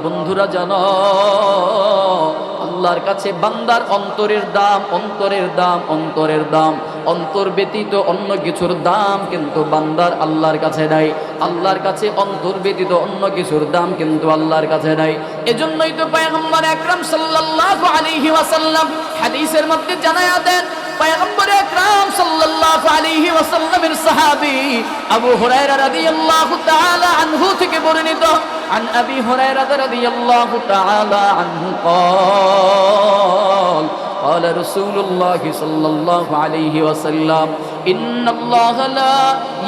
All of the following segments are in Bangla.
বন্ধুরা জানো, আল্লাহর কাছে বান্দার অন্তরের দাম, অন্তরের দাম, অন্তরের দাম। অন্তর ব্যতীত অন্য কিছুর দাম কিন্তু বান্দার আল্লাহর কাছে নাই। আল্লাহর কাছে অন্তর ব্যতীত অন্য কিছুর দাম কিন্তু আল্লাহর কাছে নাই। এজন্যই তো পয়গম্বর আকরাম সাল্লাল্লাহু আলাইহি ওয়াসাল্লাম হাদিসের মধ্যে জানায়া দেন, পয়গম্বর আকরাম সাল্লাল্লাহু আলাইহি ওয়াসাল্লামের সাহাবী আবু হুরায়রা রাদিয়াল্লাহু তাআলা আনহু থেকে বর্ণিত, عن أبي هريرة رضي الله تعالى عنه قال قال رسول الله صلى الله عليه وسلم إن الله لا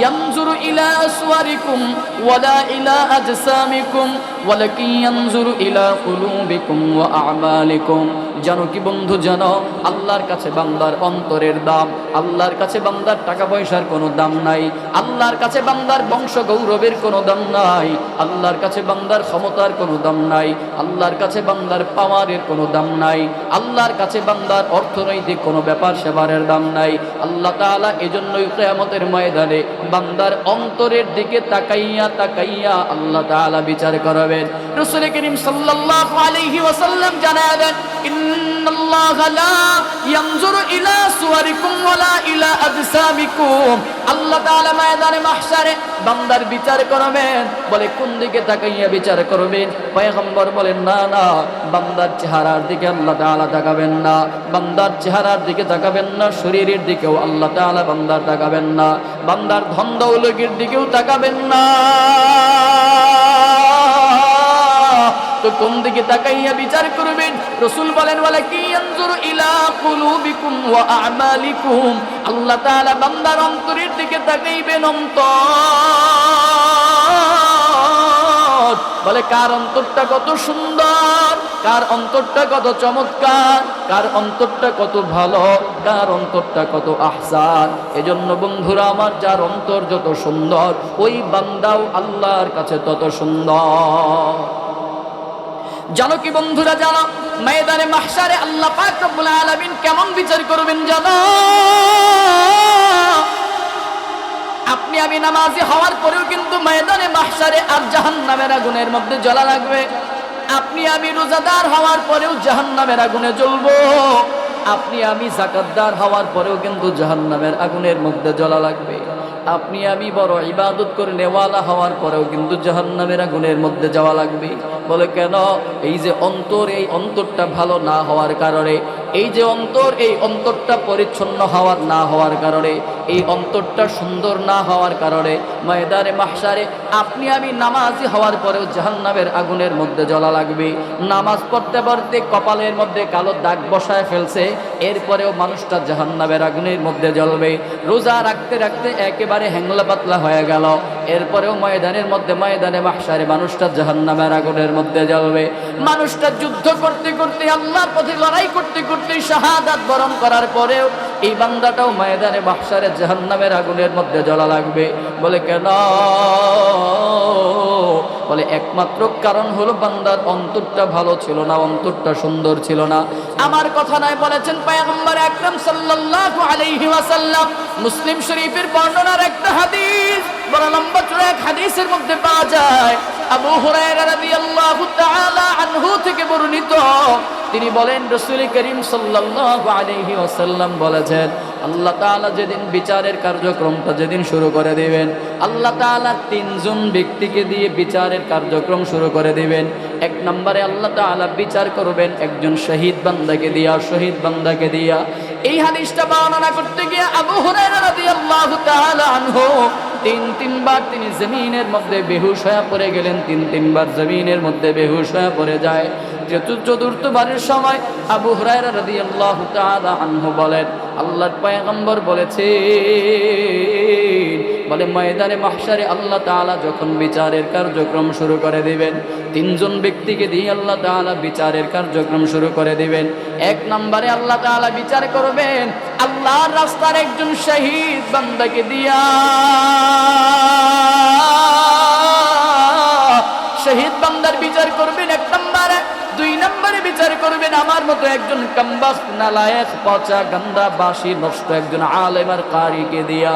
ينظر إلى صوركم ولا إلى أجسامكم ولكن ينظر إلى قلوبكم وأعمالكم। জানো কি বন্ধু, জানো আল্লাহর কাছে বান্দার অন্তরের দাম। আল্লাহর কাছে বান্দার টাকা পয়সার কোনো দাম নাই। আল্লাহর কাছে বান্দার বংশ গৌরবের কোনো দাম নাই। আল্লাহর কাছে বান্দার ক্ষমতার কোনো দাম নাই। আল্লাহর কাছে বান্দার পাওয়ারের কোনো দাম নাই। আল্লাহর কাছে বান্দার অর্থনৈতিক কোনো ব্যাপার সেবারের দাম নাই। আল্লাহ তাআলা এজন্যই কিয়ামতের ময়দানে বান্দার অন্তরের দিকে তাকাইয়া তাকাইয়া আল্লাহ তাআলা বিচার করবেন। রাসূল করিম সাল্লাল্লাহু আলাইহি ওয়াসাল্লাম জানালেন, ইন্নাল্লাহা লা ইয়ানজুরু ইলা সুওয়ারিকুম ওয়ালা ইলা আজসামিকুম। আল্লাহ তাআলা ময়দানে মাহশারে বান্দার বিচার করবেন। বলে কোন দিকে তাকাইয়া বিচার করবেন? পয়গম্বর বলেন, না না, বান্দার চেহারার দিকে আল্লাহ তাআলা তাকাবেন না। বান্দার চেহারার দিকে তাকাবেন না, শরীরের দিকেও আল্লাহ তাআলা বান্দার তাকাবেন না, বান্দার ধন দৌলতের দিকেও তাকাবেন না। তো কোন দিকে তাকাইয়া বিচার করবেন? রাসূল বলেন, ওয়ালাকি ইয়ানজুরু ইলা কুলুবিকুম ওয়া আ'মালিকুম। আল্লাহ তাআলা বান্দার অন্তরের দিকে তাকাইবেন। অন্তর বলে কার অন্তরটা কত সুন্দর, কার অন্তরটা কত চমৎকার, কার অন্তরটা কত ভালো, কার অন্তরটা কত আহসান। এজন্য বন্ধুরা আমার, যার অন্তর যত সুন্দর ওই বান্দাও আল্লাহর কাছে তত সুন্দর। জানো কি বন্ধুরা, জানো ময়দানে মাহশারে আল্লাহ পাক রব্বুল আলামিন কেমন বিচার করবেন জানো? আপনি আমি নামাজি হওয়ার পরেও কিন্তু ময়দানে মাহশারে আর জাহান্নামের আগুনের মধ্যে জ্বলা লাগবে। আপনি আমি রোজাদার হওয়ার পরেও জাহান্নামের আগুনে জ্বলবো। আপনি আমি যাকাতদার হওয়ার পরেও কিন্তু জাহান্নামের আগুনের মধ্যে জ্বলা লাগবে। আপনি আমি বড় ইবাদত করে নেওয়ালা হওয়ার পরেও কিন্তু জাহান্নামের আগুনের মধ্যে যাওয়া লাগবে। বলে কেন? এই যে অন্তর, এই অন্তরটা ভালো না হওয়ার কারণে, এই যে অন্তর, এই অন্তরটা পরিচ্ছন্ন হওয়ার না হওয়ার কারণে, এই অন্তরটা সুন্দর না হওয়ার কারণে ময়দানে মাহশারে আপনি আমি নামাজি হওয়ার পরেও জাহান্নামের আগুনের মধ্যে জ্বলা লাগবে। নামাজ পড়তে পড়তে কপালের মধ্যে কালো দাগ বসায় ফেলছে, এরপরেও মানুষটা জাহান্নামের আগুনের মধ্যে জ্বলবে। রোজা রাখতে রাখতে একেবারে হ্যাংলা পাতলা হয়ে গেল, এরপরেও ময়দানের মধ্যে, ময়দানে মাহশারে মানুষটা জাহান্নামের আগুনের মধ্যে জ্বলবে। মানুষটা যুদ্ধ করতে করতে, আল্লাহর পথে লড়াই করতে করতে শাহাদাত বরণ করার পরেও এই বান্দাটাও ময়দানে মাহশারে জাহান্নামের আগুনের মধ্যে জ্বলা লাগবে। বলে কেন? বলে একমাত্র কারণ হলো বান্দার অন্তরটা ভালো ছিল না, অন্তরটা সুন্দর ছিল না। আমার কথা নয়, বলেছেন পয়গম্বর আকরাম সাল্লাল্লাহু আলাইহি ওয়াসাল্লাম। মুসলিম শরীফের বর্ণনার একটা হাদিস, বড় লম্বা চূড়া এক হাদিসের মধ্যে পাওয়া যায়। আবু হুরায়রা রাদিয়াল্লাহু তাআলা আনহু থেকে বর্ণিত, তিনি বলেন, রাসূল করিম সাল্লাল্লাহু আলাইহি ওয়াসাল্লাম বলেছেন, আল্লাহ তাআলা যেদিন বিচারের কার্যক্রমটা যেদিন শুরু করে দিবেন, আল্লাহ তাআলা তিনজন ব্যক্তিকে দিয়ে বিচারের কার্যক্রম শুরু করে দিবেন। এক নম্বরে আল্লাহ তাআলা বিচার করবেন একজন শহীদ বান্দাকে দিয়া, শহীদ বান্দাকে দিয়া। এই হাদিসটা বর্ণনা করতে গিয়ে আবু হুরায়রা রাদিয়াল্লাহু তাআলা আনহু তিনবার তিনি জমিনের মধ্যে বেহুশ হয়ে পড়ে গেলেন। তিনবার জমিনের মধ্যে বেহুশ হয়ে পড়ে যায়। চতুর্থবারের সময় আবু হুরায়রা রাদিয়াল্লাহু তাআলা আনহু বলেন, আল্লাহর পয়গম্বর বলেছে, বলে ময়দানে মাহশারে আল্লাহ তাআলা যখন বিচারের কার্যক্রম শুরু করে দিবেন, তিনজন ব্যক্তিকে দিয়ে আল্লাহ তাআলা বিচারের কার্যক্রম শুরু করে দিবেন। এক নম্বরে আল্লাহ তাআলা বিচার করবেন আল্লাহর রাস্তার একজন শহীদ বান্দাকে দিয়া। শহীদ বান্দার বিচার করবেন এক নম্বরে। দুই নম্বরে বিচার করবেন আমার মতো একজন কামবাস, নালায়েক, পচা, গান্দা, বাসি, নষ্ট একজন আলেম আর কারিকে দিয়া।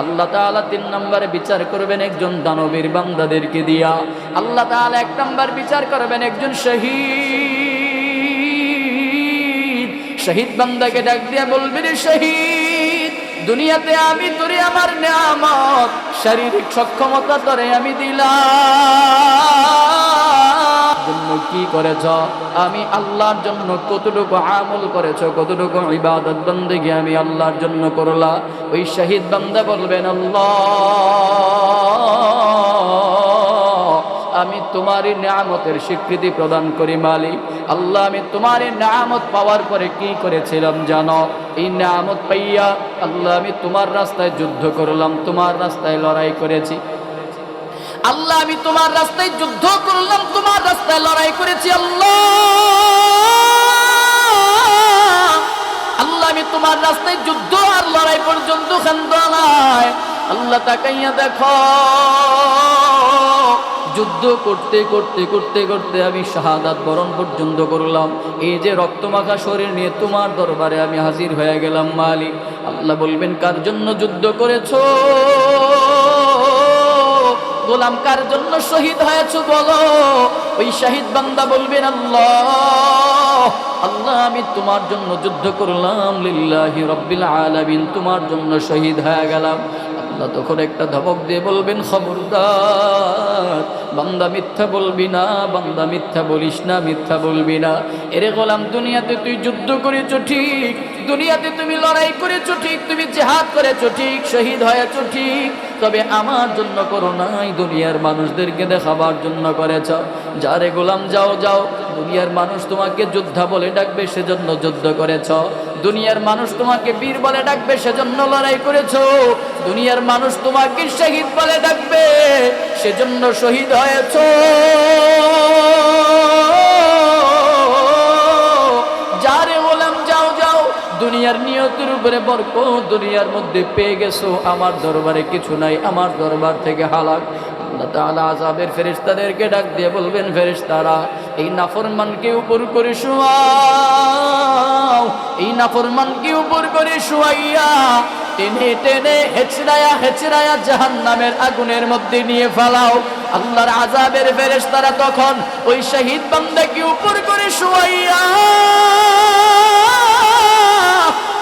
আল্লাহ তাআলা 3 নম্বরে বিচার করবেন একজন দানবীর বান্দাদেরকে দিয়া। আল্লাহ তাআলা 1 নম্বর বিচার করবেন একজন শহীদ। শহীদ বান্দাকে ডাক দিয়া বলবে, রে শহীদ, দুনিয়াতে আমি তোরে আমার নিয়ামত শারীরিক সক্ষমতা তোরে আমি দিলাম, জন্য কি করেছ? আমি আল্লাহর জন্য কতটুকু আমল করেছ, কতটুকু ইবাদত বন্দেগী আমি আল্লাহর জন্য করলা? ওই শহীদ বান্দা বলবেন, আল্লাহ, আমি তোমারই নিয়ামতের স্বীকৃতি প্রদান করি মালিক। আল্লাহ, আমি তোমারই নিয়ামত পাওয়ার পরে কি করেছিলাম জানো? এই নিয়ামত পাইয়া আল্লাহ আমি তোমার রাস্তায় যুদ্ধ করলাম, তোমার রাস্তায় লড়াই করেছি। আল্লাহ, আমি তোমার রাস্তায় যুদ্ধ করলাম, তোমার রাস্তায় লড়াই করেছি। আল্লাহ, আল্লাহ, আমি তোমার রাস্তায় যুদ্ধ আর লড়াই পর্যন্ত ক্ষান্ত নাই। আল্লাহ, তাকাইয়া দেখো, যুদ্ধ করতে করতে করতে করতে আমি শাহাদাত বরণ পর্যন্ত করলাম। এই যে রক্তমাখা শরীর নিয়ে তোমার দরবারে আমি হাজির হয়ে গেলাম মালিক। আল্লাহ বলবেন, কার জন্য যুদ্ধ করেছো গোলাম, কার জন্য শহীদ হয়েছো বলো? ওই শহীদ বান্দা বলবেন, আল্লাহ, আল্লাহ, আমি তোমার জন্য যুদ্ধ করলাম, লিল্লাহি রাব্বিল আলামিন, তোমার জন্য শহীদ হয়ে গেলাম। আল্লাহ তখন একটা ধমক দিয়ে বলবেন, খবরদার, বান্দা মিথ্যা বলবি না, বান্দা মিথ্যা বলিস না, মিথ্যা বলবি না। এরে গোলাম, দুনিয়াতে তুই যুদ্ধ করেছো ঠিক, দুনিয়াতে তুমি লড়াই করেছো ঠিক, তুমি জিহাদ করেছো ঠিক, শহীদ হয়েছো ঠিক, তবে আমার জন্য করো নাই, দুনিয়ার মানুষদেরকে দেখাবার জন্য করেছ। যারে গোলাম, যাও যাও, দুনিয়ার মানুষ তোমাকে যোদ্ধা বলে ডাকবে, সেজন্য যুদ্ধ করেছ। দুনিয়ার মানুষ তোমাকে বীর বলে ডাকবে, সেজন্য লড়াই করেছ। দুনিয়ার মানুষ তোমাকে শহীদ বলে ডাকবে, সেজন্য শহীদ হয়েছ। যারে গোলাম, যাও যাও, দুনিয়ার নিয়তের উপরে বরকত দুনিয়ার মধ্যে পেয়ে গেছো, আমার দরবারে কিছু নাই, আমার দরবার থেকে হালাক। আল্লাহ তাআলা আযাবের ফেরেশতাদেরকে ডাক দিয়ে বলবেন, ফেরেশতারা, এই নাফরমানকে উপর করে শোয়াও, এই নাফরমানকে উপর করে শোয়াইয়া টেনে টেনে হেচড়ায়া হেচড়ায়া জাহান্নামের আগুনের মধ্যে নিয়ে ফেলাও। আল্লাহর আযাবের ফেরেশতারা তখন ওই শহীদ বান্দাকে উপর করে শোয়াইয়া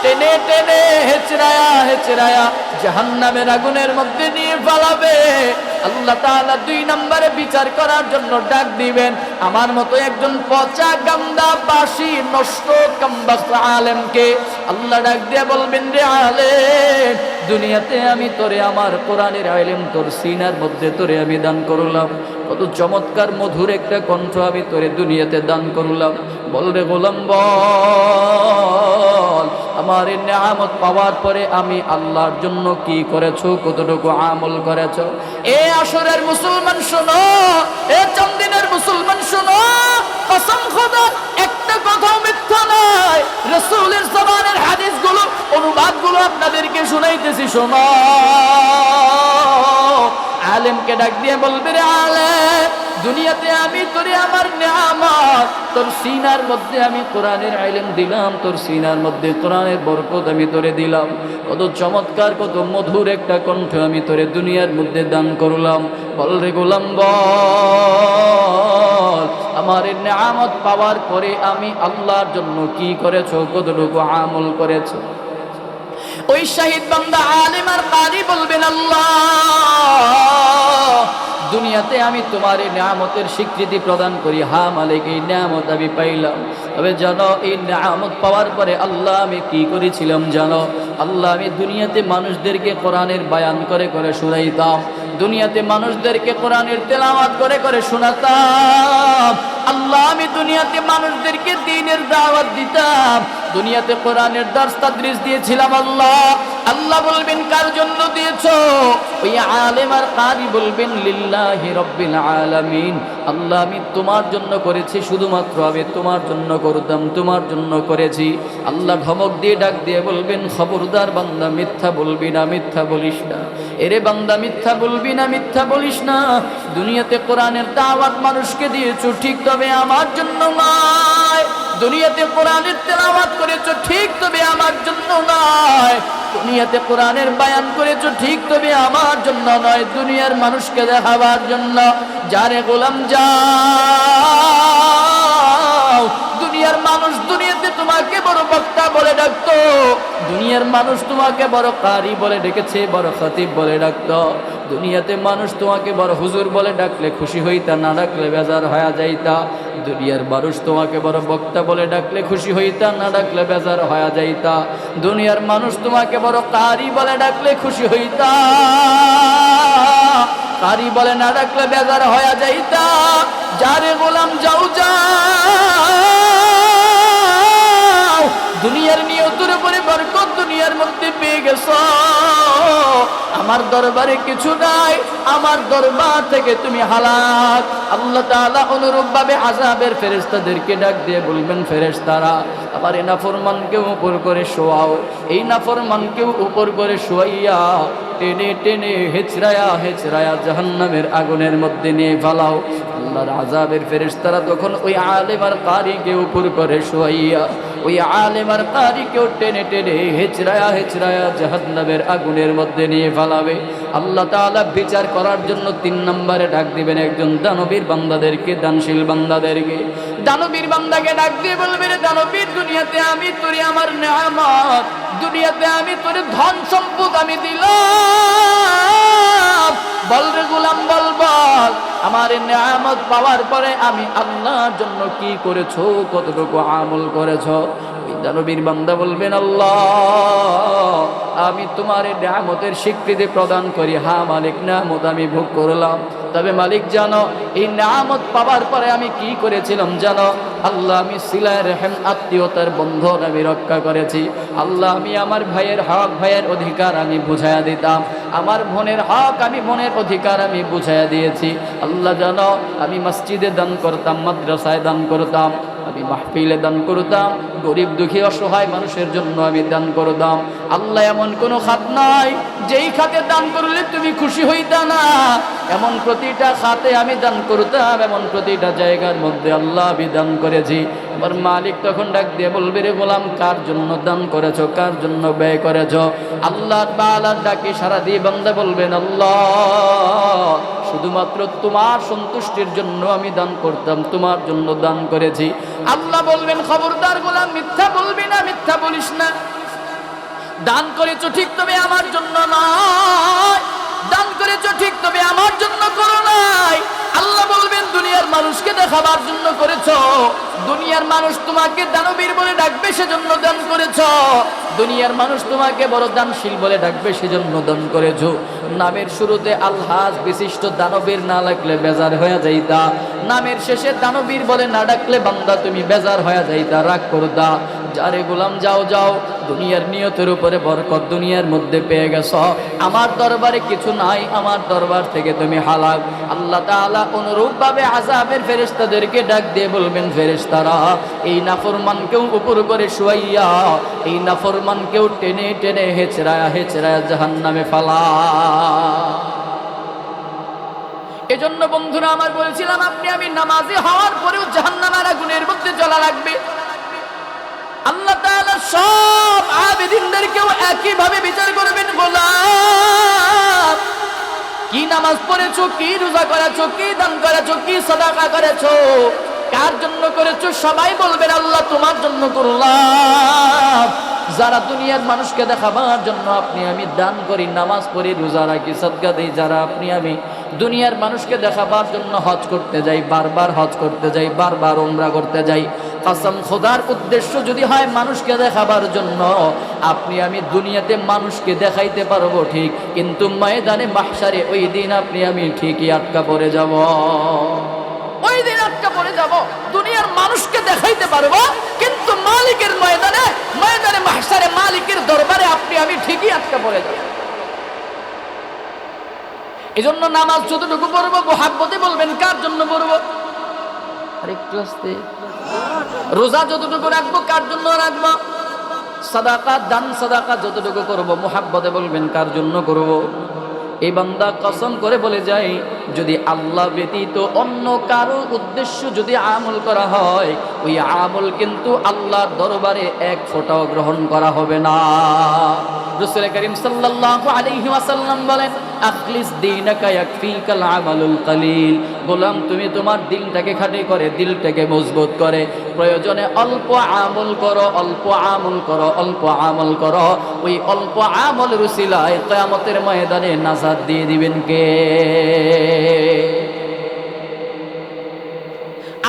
টেনে টেনে হেচড়ায়া হেচড়ায়া জাহান্নামের আগুনের মধ্যে নিয়ে ফেলাবে। আল্লাহ তাআলা 2 নম্বরে বিচার করার জন্য ডাক দিবেন আমার মতো একজন পচা গান্দা বাসি নষ্ট কামবাস আলেমকে। আল্লাহ ডাক দিয়ে বলবেন, রে আলেম, দুনিয়াতে আমি তোরে আমার কোরআনের ইলম তোর সিনার মধ্যে তোরে আমি দান করলাম, কত চমৎকার মধুর একটা কণ্ঠ আমি তোরে দুনিয়াতে দান করলাম। বল রে গোলাম, বল, আমার এই নিয়ামত পাওয়ার পরে আমি আল্লাহর জন্য কি করেছো, কতটুকু আমল করেছো? এ আসরের মুসলমান শোনো, এ চান্দিনের মুসলমান শোনো, কসম খোদা, একটা কথাও মিথ্যা নয়। রাসূলের জবানের হাদিসগুলো, অনুবাদগুলো আপনাদেরকে শুনাইতেছি, শোনো। আলেমকে ডাক দিয়ে বলবে, রে আলেম, দুনিয়াতে আমি তোরে আমার নিয়ামত তোর সিনার মধ্যে আমি কোরআনের ইলম দিলাম, তোর সিনার মধ্যে কোরআনের বরকত আমি তোরে দিলাম, কত চমৎকার কত মধুর একটা কণ্ঠ আমি তোরে দুনিয়ার মধ্যে দান করলাম। বল রে গোলাম, বল, আমার এই নিয়ামত পাওয়ার পরে আমি আল্লাহর জন্য কি করেছো, কতটুকু আমল করেছো? ওই শহীদ বান্দা আলেম আর কারি বলবেন, আল্লাহ, দুনিয়াতে আমি তোমার এই নিয়ামতের স্বীকৃতি প্রদান করি, হ্যাঁ মালিক, এই নিয়ামত আমি পাইলাম, তবে জানো এই নিয়ামত পাওয়ার পরে আল্লাহ আমি কি করেছিলাম জানো? আল্লাহ, আমি দুনিয়াতে মানুষদেরকে কোরআনের বায়ান করে করে শোনাইতাম, দুনিয়াতে মানুষদেরকে কোরআনের তেলাওয়াত করে করে শোনাতাম। আল্লাহ, আমি দুনিয়াতে মানুষদেরকে দ্বীনের দাওয়াত দিতাম, দুনিয়াতে কোরআনের দার্স তাদরিস দিয়েছিলাম। আল্লাহ, আল্লাহ বলবেন, কার জন্য দিয়েছো? ওই আলেম আর কারি বলবেন, লিল্লাহি রাব্বিল আলামিন, আল্লাহ, আমি তোমার জন্য করেছি, শুধুমাত্র আমি তোমার জন্য করতাম, তোমার জন্য করেছি। আল্লাহ ধমক দিয়ে ডাক দিয়ে বলবেন, খবরদার বান্দা, মিথ্যা বলবি না, মিথ্যা বলিস না। এরে বান্দা, মিথ্যা বলবি না, মিথ্যা বলিস না। দুনিয়াতে কোরআনের দাওয়াত মানুষকে দিয়েছো ঠিক, তবে আমার জন্য নয়। দুনিয়াতে কোরআনের তেলাওয়াত করেছো ঠিক, তবে আমার জন্য নয়। দুনিয়াতে কোরআনের বায়ান করেছো ঠিক, তবে আমার জন্য নয়, দুনিয়ার মানুষকে দেখাবার জন্য। যারে গোলাম যাও, দুনিয়ার মানুষ দুনিয়াতে তোমাকে বড় বক্তা বলে ডাকতো, দুনিয়ার মানুষ তোমাকে বড় কারি বলে ডেকেছে, বড় খতিব বলে ডাকতো। দুনিয়াতে মানুষ তোমাকে বড় হুজুর বলে ডাকলে খুশি হইতা, না ডাকলে বেজার হয়ে যাইতা। দুনিয়ার মানুষ তোমাকে বড় বক্তা বলে ডাকলে খুশি হইতা, না ডাকলে বেজার হয়ে যাইতা। দুনিয়ার মানুষ তোমাকে বড় কারি বলে ডাকলে খুশি হইতা, কারি বলে না ডাকলে বেজার হয়ে যাইতা। যারে গোলাম যাও যাও, দুনিয়ার নিয়তের উপরে বরকত দুনিয়ার মধ্যে পেয়ে গেছো। আমার দরবারে কিছু নাই, আমার দরবার থেকে তুমি হালাক। আল্লাহ তাআলা অনুরূপ ভাবে আযাবের ফেরেশতাদেরকে ডাক দিয়ে বলবেন, ফেরেশতারা আমার এই নাফরমানকে উপর করে শোয়াও, এই নাফরমানকে উপর করে শোয়াইয়া টেনে টেনে হেচড়ায়া হেচড়ায়া জাহান্নামের আগুনের মধ্যে নিয়ে ফেলাও। আল্লাহর আযাবের ফেরেশতারা তখন ওই আলেম আর কারীকে উপর করে শোয়াইয়া ওই আলেম আর কারীকেও টেনে টেনে হেচড়ায়া হেচড়ায়া জাহান্নামের আগুনের মধ্যে নিয়ে ফেলাবে। আল্লাহ তাআলা বিচার করার জন্য 3 নম্বরে ডাক দিবেন একজন দানবীর বান্দাদেরকে, দানশীল বান্দাদেরকে। দানবীর বান্দাকে ডাক দিয়ে বলবে, রে দানবীর, দুনিয়াতে আমি তোরে আমার নেয়ামত, দুনিয়াতে আমি তোরে ধন সম্পদ আমি দিলাম, বল রে গোলাম বল বল, আমার নেয়ামত পাওয়ার পরে আমি আল্লাহর জন্য কি করেছো, কতটুকু আমল করেছো? ওই দানবীর বান্দা বলবেন, আল্লাহ আমি তোমার এই নেয়ামতের স্বীকৃতি প্রদান করি, হ্যাঁ মালিক নেয়ামত আমি ভোগ করলাম, তবে মালিক জানো এই নেয়ামত পাওয়ার পরে আমি কি করেছিলাম জানো? আল্লাহ আমি সিলায় রহম আত্মীয়তার বন্ধন আমি রক্ষা করেছি। আল্লাহ আমি আমার ভাইয়ের হক ভাইয়ের অধিকার আমি বুঝাইয়া দিতাম, আমার বোনের হক আমি বোনের অধিকার আমি বুঝাইয়া দিয়েছি। আল্লাহ জানো আমি মসজিদে দান করতাম, মাদ্রাসায় দান করতাম, আমি মাহফিলে দান করতাম, গরিব দুঃখী অসহায় মানুষের জন্য আমি দান করতাম। আল্লাহ এমন কোনো খাত নাই যেই খাতে দান করলে তুমি খুশি হইতা না, এমন প্রতিটা খাতে আমি দান করতাম, এমন প্রতিটা জায়গার মধ্যে আল্লাহ আমি দান করেছি। আমার মালিক তখন ডাক দিয়ে বলবে, রে গোলাম কার জন্য দান করেছো, কার জন্য ব্যয় করেছো? আল্লাহ তাআলার ডাকে সারা দিয়ে বান্দা বলবেন, আল্লাহ শুধুমাত্র তোমার সন্তুষ্টির জন্য আমি দান করতাম, তোমার জন্য দান করেছি। আল্লাহ বলবেন, খবরদার গোলাম মিথ্যা বলবি না, মিথ্যা বলিস না, দান করেছো ঠিক তবে আমার জন্য নয়, দান করেছো ঠিক তবে আমার জন্য করো নাই। আল্লাহ বলবেন, দুনিয়ার মানুষকে দেখাবার জন্য করেছো, দুনিয়ার মানুষ তোমাকে দানবীর বলে ডাকবে সেজন্য দান করেছো, দুনিয়ার মানুষ তোমাকে বড় দানশীল বলে ডাকবে সেজন্য দান করেছো। নামের শুরুতে আলহাজ বিশিষ্ট দানবীর না লাগলে বেজার হয়ে যাইতা, নামের শেষে দানবীর বলে না ডাকলে বান্দা তুমি বেজার হয়ে যাইতা, রাগ করতা। যারে গোলাম যাও যাও, দুনিয়ার নিয়তের উপরে বরকত দুনিয়ার মধ্যে পেয়ে গেছ, আমার দরবারে কিছু নাই, আমার দরবার থেকে তুমি হালাক। আল্লাহ তাআলা অনুরূপ ভাবে আযাবের ফেরেশতাদেরকে ডাক দিয়ে বলবেন, ফেরেশতারা এই নাফরমানকেও উপর করে শুয়াইয়া এই নাফরমানকেও টেনে টেনে হেচড়ায়া হেচড়ায়া জাহান্নামে ফালা। এজন্য বন্ধুরা আমার বলেছিলাম, আপনি আমি নামাজি হওয়ার পরেও জাহান্নামের আগুনের মধ্যে জ্বলা লাগবে। আল্লাহ তাআলা সব আবেদিনদেরকেও একই ভাবে বিচার করবেন, গোলাম কি নামাজ পড়েছো, কি রোজা করেছো, কি দান করেছো, কি সাদাকা করেছো, কার জন্য করেছো? সবাই বলবেন, আল্লাহ তোমার জন্য করলাম। যারা দুনিয়ার মানুষকে দেখাবার জন্য আপনি আমি দান করি, নামাজ পড়ি, রোজা রাখি, সাদকা দেই, যারা আপনি আমি দুনিয়ার মানুষকে দেখাবার জন্য হজ করতে যাই, বারবার হজ করতে যাই, বারবার উমরা করতে যাই, কসম খোদার উদ্দেশ্য যদি হয় মানুষকে দেখাবার জন্য, আপনি আমি দুনিয়াতে মানুষকে দেখাইতে পারবো ঠিক, কিন্তু ময়দানে মাহশারে ওই দিন আপনি আমি ঠিকই আটকা পড়ে যাব, ওই দিন আটকা পড়ে যাব। দুনিয়ার মানুষকে দেখাইতে পারবো, কিন্তু মালিকের ময়দানে ময়দানে মাহশারে মালিকের দরবারে আপনি আমি ঠিকই আটকা পড়ে যাব। এজন্য নামাজ যতটুকু পড়বো মুহাব্বতে বলবেন, কার জন্য পড়বো? আরেকটু আস্তে। রোজা যতটুকু রাখবো কার জন্য রাখবো? সাদাকা দান সাদাকা যতটুকু করবো মুহাব্বতে বলবেন, কার জন্য করবো? এই বান্দা কসম করে বলে যায়, যদি আল্লাহ ব্যতীত অন্য কারো উদ্দেশ্য যদি আমল করা হয়, ওই আমল কিন্তু আল্লাহর দরবারে এক ফোঁটাও গ্রহণ করা হবে না। রাসূল করিম সাল্লাল্লাহু আলাইহি ওয়াসাল্লাম বলেন, আখলিস দীনাকা ইয়াকফিকাল আমালুল কলিল। গোলাম, তুমি তোমার দিলটাকে খাঁটি করে, দিলটাকে মজবুত করে প্রয়োজনে অল্প আমল করো, অল্প আমল করো, অল্প আমল করো। ওই অল্প আমলের উসিলায় কিয়ামতের ময়দানে নাজাত দিয়ে দিবেন কে?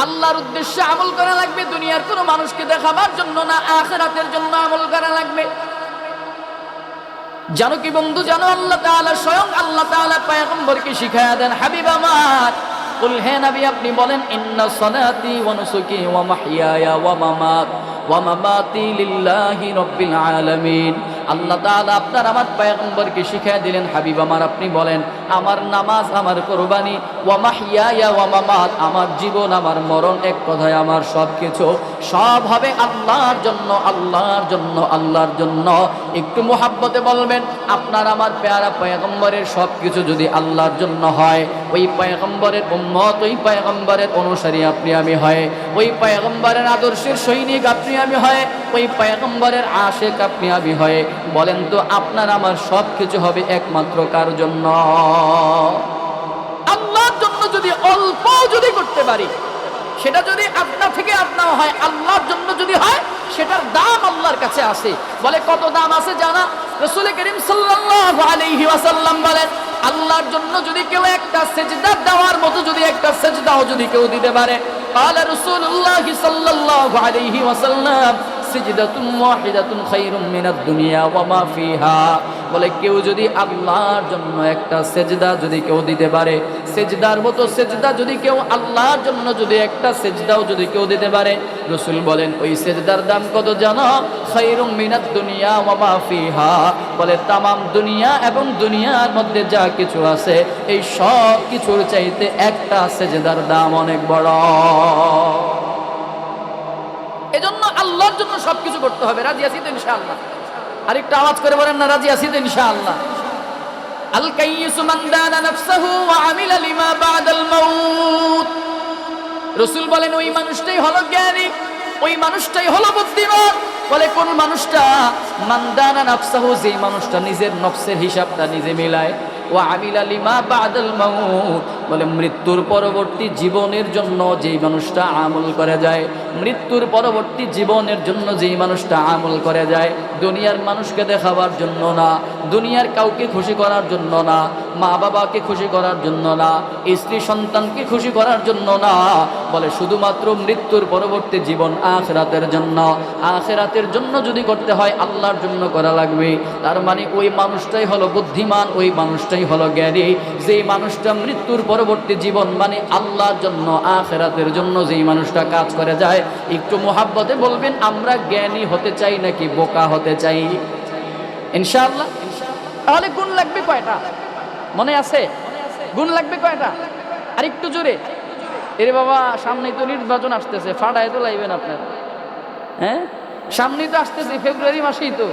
আল্লাহর উদ্দেশ্যে আমল করা লাগবে, দুনিয়ার কোনো মানুষকে দেখাবার জন্য না, আখিরাতের জন্য আমল করা লাগবে। জানো কি বন্ধু, জানো আল্লাহ তাআলা, স্বয়ং আল্লাহ তাআলা পয়গম্বরকে শিখায়া দেন, হাবিব আমার, কুল, হে নবী আপনি বলেন, ইন্না সলাতি ওয়া নুসুকি ওয়া মাহইয়ায়া ওয়া মামাতি লিল্লাহি রাব্বিল আলামিন। আল্লাহ তাআলা আপনার আমার পয়গম্বরকে শিখায়া দিলেন, হাবিব আমার আপনি বলেন, আমার নামাজ, আমার কুরবানি, ওয়া মাহইয়ায়া ওয়া মামাত, আমার জীবন, আমার মরণ, এক কথায় আমার সব কিছু, সব হবে আল্লাহর জন্য, আল্লাহর জন্য, আল্লাহর জন্য। একটু মুহাব্বতে বলবেন, আপনার আমার পেয়ারা পয়গম্বরের সব কিছু যদি আল্লাহর জন্য হয়, ওই পয়গম্বরের উম্মত, ওই পয়গম্বরের অনুসারী আপনি আমি হয়, ওই পয়গম্বরের আদর্শের সৈনিক আপনি আমি হয়, ওই পয়গম্বরের আশিক আপনি আমি হয়, বলেন তো আপনার আমার সব কিছু হবে একমাত্র কার জন্য? আল্লাহর জন্য। যদি অল্প যদি করতে পারি, সেটা যদি আপনা থেকে আপনা হয়, আল্লাহর জন্য যদি হয়, সেটার দাম আল্লাহর কাছে আছে। বলে কত দাম আছে জানা? রাসূল করিম সাল্লাল্লাহু আলাইহি ওয়াসাল্লাম বলেন, আল্লাহর জন্য যদি কেউ একটা সিজদা দেওয়ার মতো যদি একটা সিজদাও যদি কেউ দিতে পারে, قال رسول الله صلى الله عليه وسلم সিজদাতুন ওয়াহিদাতুন খায়রুম মিনাদ দুনিয়া ওয়া মা ফিহা। বলে কেউ যদি আল্লাহর জন্য একটা সেজদা যদি কেউ দিতে পারে, সেজদার মতো সেজদা যদি কেউ আল্লাহর জন্য যদি একটা সেজদাও যদি কেউ দিতে পারে, রাসূল বলেন ওই সেজদার দাম কত জানো? খায়রুম মিনাদ দুনিয়া ওয়া মা ফিহা। বলে তামাম দুনিয়া এবং দুনিয়ার মধ্যে যা কিছু আছে, এই সব কিছুর চাইতে একটা সেজদার দাম অনেক বড়। এজন্য আল্লাহর জন্য সবকিছু করতে হবে। রাজি আছি তো ইনশাআল্লাহ? আরেকটা আওয়াজ করে বলেন না, রাজি আছি তো ইনশাআল্লাহ? আল কাইয়িসু মান দানা নাফসাহু ওয়া আমিলা লিমা বাদাল মাউত। রাসূল বলেন ওই মানুষটাই হলো জ্ঞানী, ওই মানুষটাই হলো বুদ্ধিমান। বলে কোন মানুষটা? মান দানা নাফসাহু, যেই মানুষটা নিজের নফসের হিসাবটা নিজে মিলায়, ওয়া আমিলা লিমা বাদাল মাউত, বলে মৃত্যুর পরবর্তী জীবনের জন্য যেই মানুষটা আমল করে যায়, মৃত্যুর পরবর্তী জীবনের জন্য যেই মানুষটা আমল করে যায়, দুনিয়ার মানুষকে দেখাবার জন্য না, দুনিয়ার কাউকে খুশি করার জন্য না, মা বাবাকে খুশি করার জন্য না, স্ত্রী সন্তানকে খুশি করার জন্য না, বলে শুধুমাত্র মৃত্যুর পরবর্তী জীবন আখিরাতের জন্য। আখিরাতের জন্য যদি করতে হয়, আল্লাহর জন্য করা লাগবে। তার মানে ওই মানুষটাই হলো বুদ্ধিমান, ওই মানুষটাই হলো জ্ঞানী, যেই মানুষটা মৃত্যুর পরবর্তী জীবন মানে আল্লাহর জন্য, আখিরাতের জন্য যেই মানুষটা কাজ করে যায়। একটু মুহাব্বতে বলবেন, আমরা জ্ঞানী হতে চাই নাকি বোকা হতে চাই? ইনশাআল্লাহ। তাহলে গুণ লাগবে কয়টা? মনে আছে? গুণ লাগবে কয়টা? আর একটু জোরে। এরে বাবা, সামনেই তো নির্বাচন আসতেছে, ফাটায় তো লাইবেন আপনারা। হ্যাঁ, সামনেই তো আসতেছে, ফেব্রুয়ারি মাসেই তো।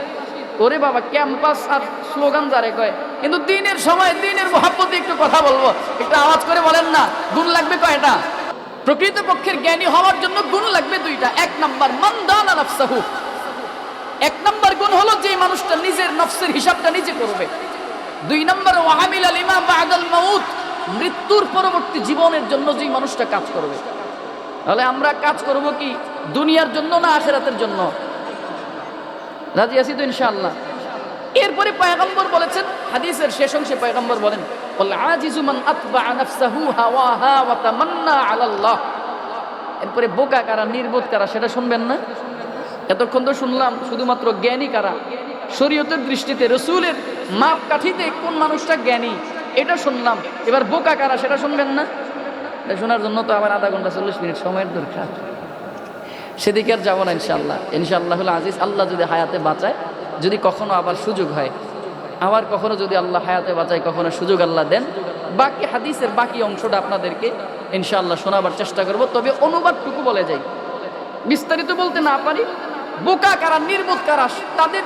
ওরে বাবা, ক্যাম্পাস আর স্লোগান যারে কয়, কিন্তু দিনের সময় দিনের মহাব্বতে একটু কথা বলবো, একটু আওয়াজ করে বলেন না, গুণ লাগবে কয়টা? প্রকৃতপক্ষের জ্ঞানী হওয়ার জন্য গুণ লাগবে দুইটা। এক নাম্বার, মান দানা নাফসাহু, এক নাম্বার গুণ হলো যে মানুষটা নিজের নফসের হিসাবটা নিজে করবে। দুই নাম্বার, ওয়া আমিলা লিমা বাদাল মাউত, মৃত্যুর পরবর্তী জীবনের জন্য যে মানুষটা কাজ করবে। তাহলে আমরা কাজ করব কি দুনিয়ার জন্য না আখিরাতের জন্য? রাজি আছি তো ইনশাআল্লাহ? এরপরে পয়গম্বর বলেছেন, হাদিসের শেষ অংশে পয়গম্বর বলেন, ওয়াল আজিজু মান আতবা নাফসাহু হাওয়াহা ওয়া তামান্না আলাল্লাহ। এরপরে বোকা কারা, নির্বোধ কারা সেটা শুনবেন না? এতক্ষণ তো শুনলাম শুধুমাত্র জ্ঞানী কারা, শরীয়তের দৃষ্টিতে রাসূলের মাপকাঠিতে কোন মানুষটা জ্ঞানী এটা শুনলাম। এবার বোকা কারা সেটা শুনবেন না? এটা শোনার জন্য তো আবার আধা ঘন্টা 40 মিনিট সময়ের দরকার। সেদিকে আর যাবো না ইনশাআল্লাহ। ইনশাআল্লাহুল আজিজ, আল্লাহ যদি হায়াতে বাঁচায়, যদি কখনো আবার সুযোগ হয়, আবার কখনো যদি আল্লাহ হায়াতে বাঁচায়, কখনো সুযোগ আল্লাহ দেন, বাকি হাদিসের বাকি অংশটা আপনাদেরকে ইনশাআল্লাহ শোনাবার চেষ্টা করব। তবে অনুবাদটুকু বলে যাই, বিস্তারিত বলতে না পারি। বোকা কারা, নির্বোধ কারা, তাদের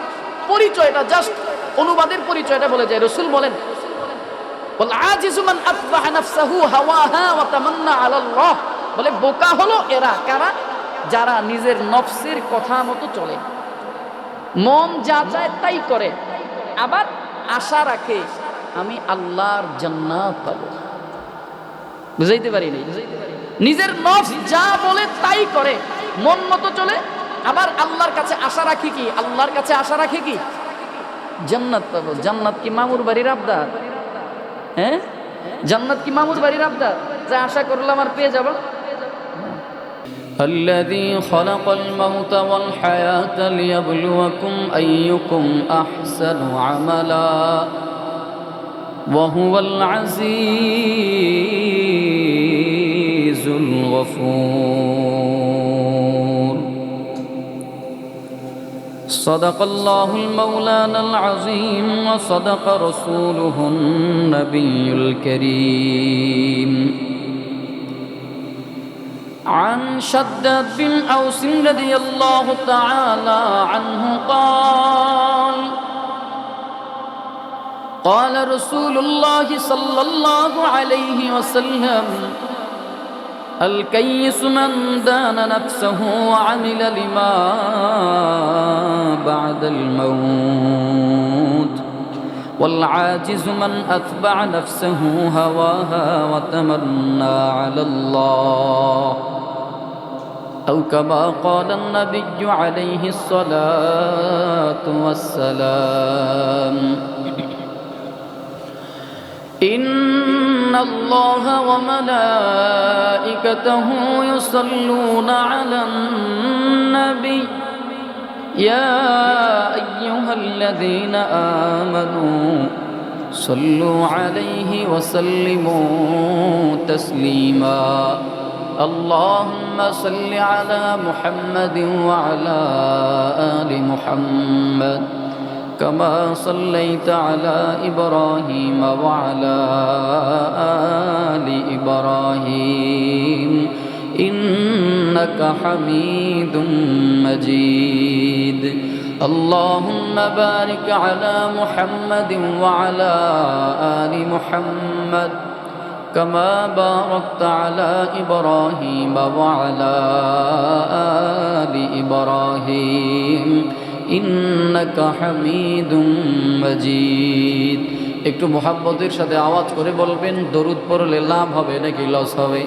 পরিচয়টা জাস্ট অনুবাদের পরিচয়টা বলে যায়। রাসূল বলেন, ওয়াল আজিজু মান আতবা'a নাফসাহু হাওয়াহা ওয়া তামান্না আলাল্লাহ। বলে বোকা হলো এরা, কারা? যারা নিজের নফসের কথা মতো চলে, মন যা চায় তাই করে, আবার আশা রাখে আমি আল্লাহর জান্নাত পাবো। বুঝাইতে পারি নাই? নিজের নফস যা বলে তাই করে, মন মতো চলে, আবার আল্লাহর কাছে আশা রাখি কি? আল্লাহর কাছে আশা রাখে কি? জান্নাত পাবো। জান্নাত কি মামুর বাড়ির আবদার? হ্যাঁ, জান্নাত কি মামুর বাড়ির আবদার যা আশা করলাম আর পেয়ে যাব? الذي خلق الموت والحياة ليبلوكم أيكم أحسن عملا وهو العزيز الغفور صدق الله المولانا العظيم وصدق رسوله النبي الكريم عن شداد بن أوس رضي الله تعالى عنه قال قال رسول الله صلى الله عليه وسلم الكيس من دان نفسه وعمل لما بعد الموت والعاجز من أتبع نفسه هواها وتمنى على الله أو كما قال النبي عليه الصلاة والسلام إن الله وملائكته يصلون على النبي يا أيها الذين آمنوا صلوا عليه وسلموا تسليما اللهم صل على محمد وعلى آل محمد كما صليت على إبراهيم وعلى آل إبراهيم إنك حميد مجيد اللهم بارك على محمد وعلى آل محمد كما باركت على إبراهيم وعلى آل إبراهيم إنك حميد مجيد। একটু মুহাব্বতের সাথে আওয়াজ করে বলবেন, দরুদ পড়লে লাভ হবে নাকি লস হবে?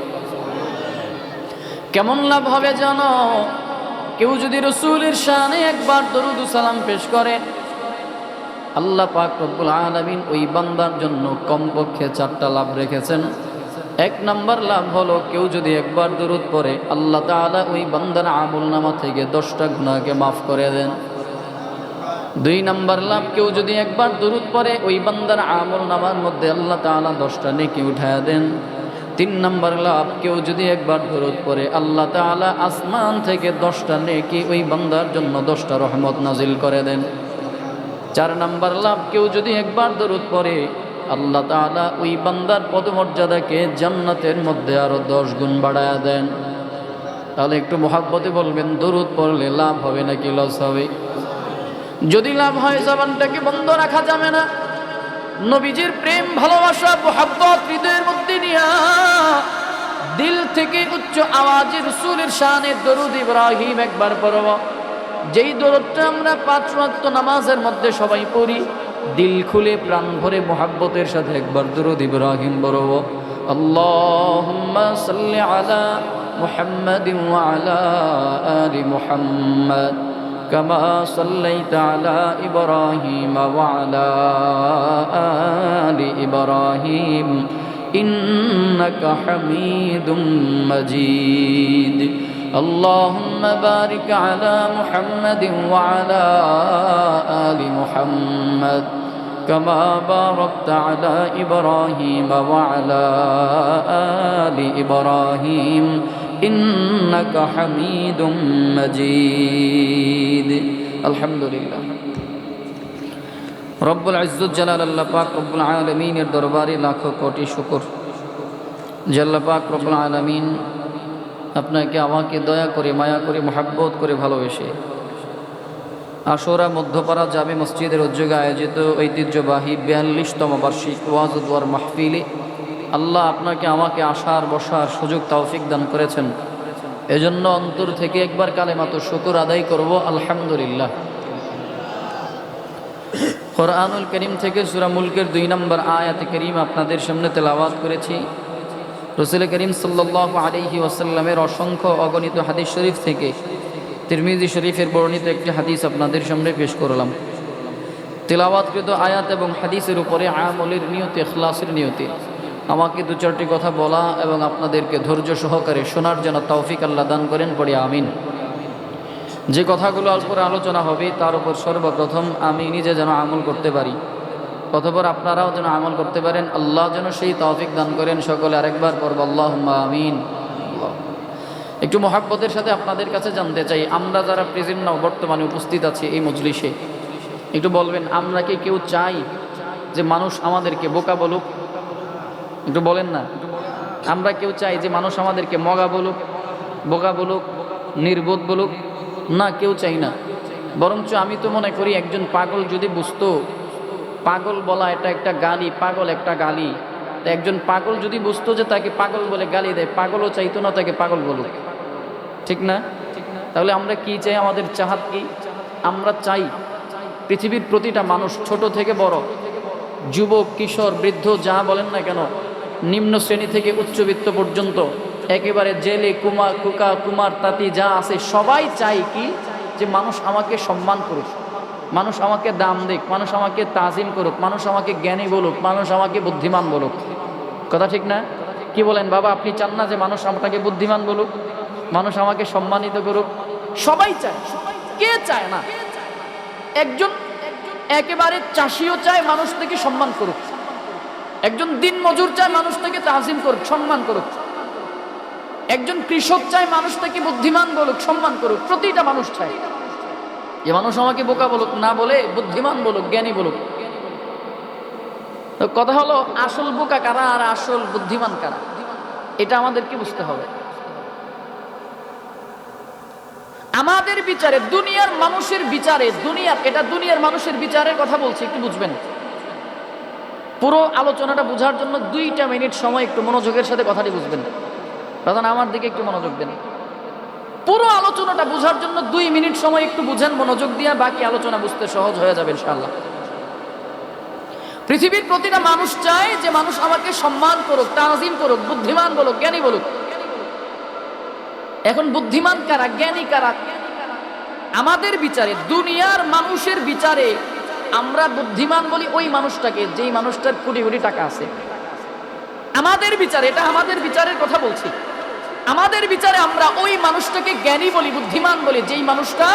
কেমন লাভ হবে জানো? কেউ যদি রাসূলের শানে একবার দরুদ ও সালাম পেশ করে, আল্লাহ পাক রব্বুল আলামিন ওই বান্দার জন্য কমপক্ষে 4টা লাভ রেখেছেন। 1 নম্বর লাভ হলো, কেউ যদি একবার দরুদ পড়ে আল্লাহ তাআলা ওই বান্দার আমলনামা থেকে 10টা গুনাহকে মাফ করে দেন। 2 নম্বর লাভ, কেউ যদি একবার দরুদ পড়ে ওই বান্দার আমলনামার মধ্যে আল্লাহ তাআলা 10টা নেকি উঠায় দেন। 3 নম্বর লাভ, কেউ যদি একবার দরুদ পড়ে আল্লাহ তাআলা আসমান থেকে 10টা নেকি ওই বান্দার জন্য 10টা রহমত নাজিল করে দেন। 4 নম্বর লাভ, কেউ যদি একবার দরুদ পড়ে আল্লাহ তাআলা ওই বান্দার পদমর্যাদাকে জান্নাতের মধ্যে আরো 10 গুণ বাড়ায়া দেন। তাহলে একটু মুহাব্বতে বলবেন, দরুদ পড়লে লাভ হবে নাকি লস হবে? যদি লাভ হয় জবানটাকে বন্ধ রাখা যাবে না। নবীজির প্রেম ভালোবাসা মুহাব্বত হৃদয়ের মধ্যে নিয়া দিল থেকে উচ্চ আওয়াজে রাসূলের শানে দরুদ ইব্রাহিম একবার পড়ব। যেই দরুদটা আমরা 5 ওয়াক্ত নামাজের মধ্যে সবাই পড়ি, দিল খুলে প্রাণ ভরে মুহাব্বতের সাথে একবার দরুদ ইব্রাহিম পড়ব। আল্লাহুম্মা সাল্লি আলা মুহাম্মাদিন ওয়া আলা আলি মুহাম্মাদ كما صليت على إبراهيم وعلى آل إبراهيم إنك حميد مجيد اللهم بارك على محمد وعلى آل محمد كما باركت على إبراهيم وعلى آل إبراهيم إنك حميد مجيد الحمد لله রব্বুল ইজ্জত জালাল আল্লাহ পাক রব্বুল আলামিনের দরবারে লাখো কোটি শুকর যে আল্লাহ পাক রব্বুল আলামিন আপনাকে আমাকে দয়া করে মায়া করে মহব্বত করে ভালোবেসে আশুরা মধ্যপাড়া জামে মসজিদের উদ্যোগে আয়োজিত ঐতিহ্যবাহী ৪২তম বার্ষিক ওয়াজ ও দোয়ার মাহফিলে আল্লাহ আপনাকে আমাকে আসার বসার সুযোগ তৌফিক দান করেছেন। এজন্য অন্তর থেকে একবার কালেমাত শুকর আদায় করব, আলহামদুলিল্লাহ। কোরআনুল করিম থেকে সূরা মুলকের ২ নম্বর আয়াতে করিম আপনাদের সামনে তেলাওয়াত করেছি। রাসূল করিম সাল্লাল্লাহু আলাইহি ওয়াসাল্লামের অসংখ্য অগণিত হাদিস শরীফ থেকে তিরমিজি শরীফের বর্ণিত একটি হাদিস আপনাদের সামনে পেশ করলাম। তেলাওয়াতকৃত আয়াত এবং হাদিসের উপরে আমলের নিয়তে, ইখলাসের নিয়তে আমাকে ২-৪টি কথা বলা এবং আপনাদেরকে ধৈর্য সহকারে শোনার জন্য তৌফিক আল্লাহ দান করেন, পড়ি আমিন। যে কথাগুলো উপরে আলোচনা হবে তার উপর সর্বপ্রথম আমি নিজে যেন আমল করতে পারি, অতঃপর আপনারাও যেন আমল করতে পারেন, আল্লাহ যেন সেই তৌফিক দান করেন। সকলে আরেকবার পড়ব আল্লাহুম্মা আমিন। একটু মহাব্বতের সাথে আপনাদের কাছে জানতে চাই, আমরা যারা প্রেজেন্ট নাও বর্তমানে উপস্থিত আছি এই মজলিসে, একটু বলবেন আমরা কি কেউ চাই যে মানুষ আমাদেরকে বোকা বলুক? একটু বলেন না। আমরা কেউ চাই যে মানুষ আমাদেরকে মগা বলুক, বোকা বলুক, নির্বোধ বলুক? না, কেউ চাই না। বরঞ্চ আমি তো মনে করি একজন পাগল যদি বুঝতো পাগল বলা এটা একটা গালি, পাগল একটা গালি, তা একজন পাগল যদি বুঝতো যে তাকে পাগল বলে গালি দেয়, পাগলও চাইতো না তাকে পাগল বলুক, ঠিক না? তাহলে আমরা কি চাই? আমাদের চাহাত কি? আমরা চাই পৃথিবীর প্রতিটা মানুষ, ছোট থেকে বড়, যুবক, কিশোর, বৃদ্ধ, যা বলেন না কেন, নিম্ন শ্রেণী থেকে উচ্চবিত্ত পর্যন্ত, একেবারে জেলে কুমার তাঁতি যা আছে, সবাই চাই কি যে মানুষ আমাকে সম্মান করুক, মানুষ আমাকে দাম দিক, মানুষ আমাকে তাজিম করুক, মানুষ আমাকে জ্ঞানী বলুক, মানুষ আমাকে বুদ্ধিমান বলুক। কথা ঠিক না? কি বলেন বাবা, আপনি চান না যে মানুষ আপনাকে বুদ্ধিমান বলুক, মানুষ আমাকে সম্মানিত করুক? সবাই চায়, কে চায় না? একজন একেবারে চাষিও চায় মানুষ থেকে সম্মান করুক, একজন দিন মজুর চায় মানুষ থেকে তাজিম করুক, সম্মান করুক, একজন কৃষক চায় মানুষ থেকে বুদ্ধিমান বলুক, সম্মান করুক। প্রতিটা মানুষ চায় যে মানুষ আমাকে বোকা বলুক, না বলে বুদ্ধিমান বলুক, জ্ঞানী বলুক। তো কথা হলো, আসল বোকা কারা আর আসল বুদ্ধিমান কারা, এটা আমাদেরকে বুঝতে হবে। আমাদের বিচারে, দুনিয়ার মানুষের বিচারে, দুনিয়ার মানুষের বিচারের কথা বলছি, একটু বুঝবেন। পুরো আলোচনাটা বোঝার জন্য 2টা মিনিট সময় একটু মনোযোগের সাথে কথাটি বুঝবেন। তখন আমার দিকে একটু মনোযোগ দেন। পুরো আলোচনাটা বোঝার জন্য 2 মিনিট সময় একটু বুঝেন মনোযোগ দিয়ে, বাকি আলোচনা বুঝতে সহজ হয়ে যাবে ইনশাআল্লাহ। পৃথিবীর প্রতিটা মানুষ চায় যে মানুষ আমাকে সম্মান করুক, তাজিম করুক, বুদ্ধিমান বলুক, জ্ঞানী বলুক। এখন বুদ্ধিমান কারা, জ্ঞানী কারা? আমাদের বিচারে, দুনিয়ার মানুষের বিচারে আমরা বুদ্ধিমান বলি ওই মানুষটাকে যেই মানুষটার কোটি কোটি টাকা আছে। আমাদের বিচারে, এটা আমাদের বিচারের কথা বলছি, আমাদের বিচারে আমরা ওই মানুষটাকে জ্ঞানী বলি, বুদ্ধিমান বলি যেই মানুষটা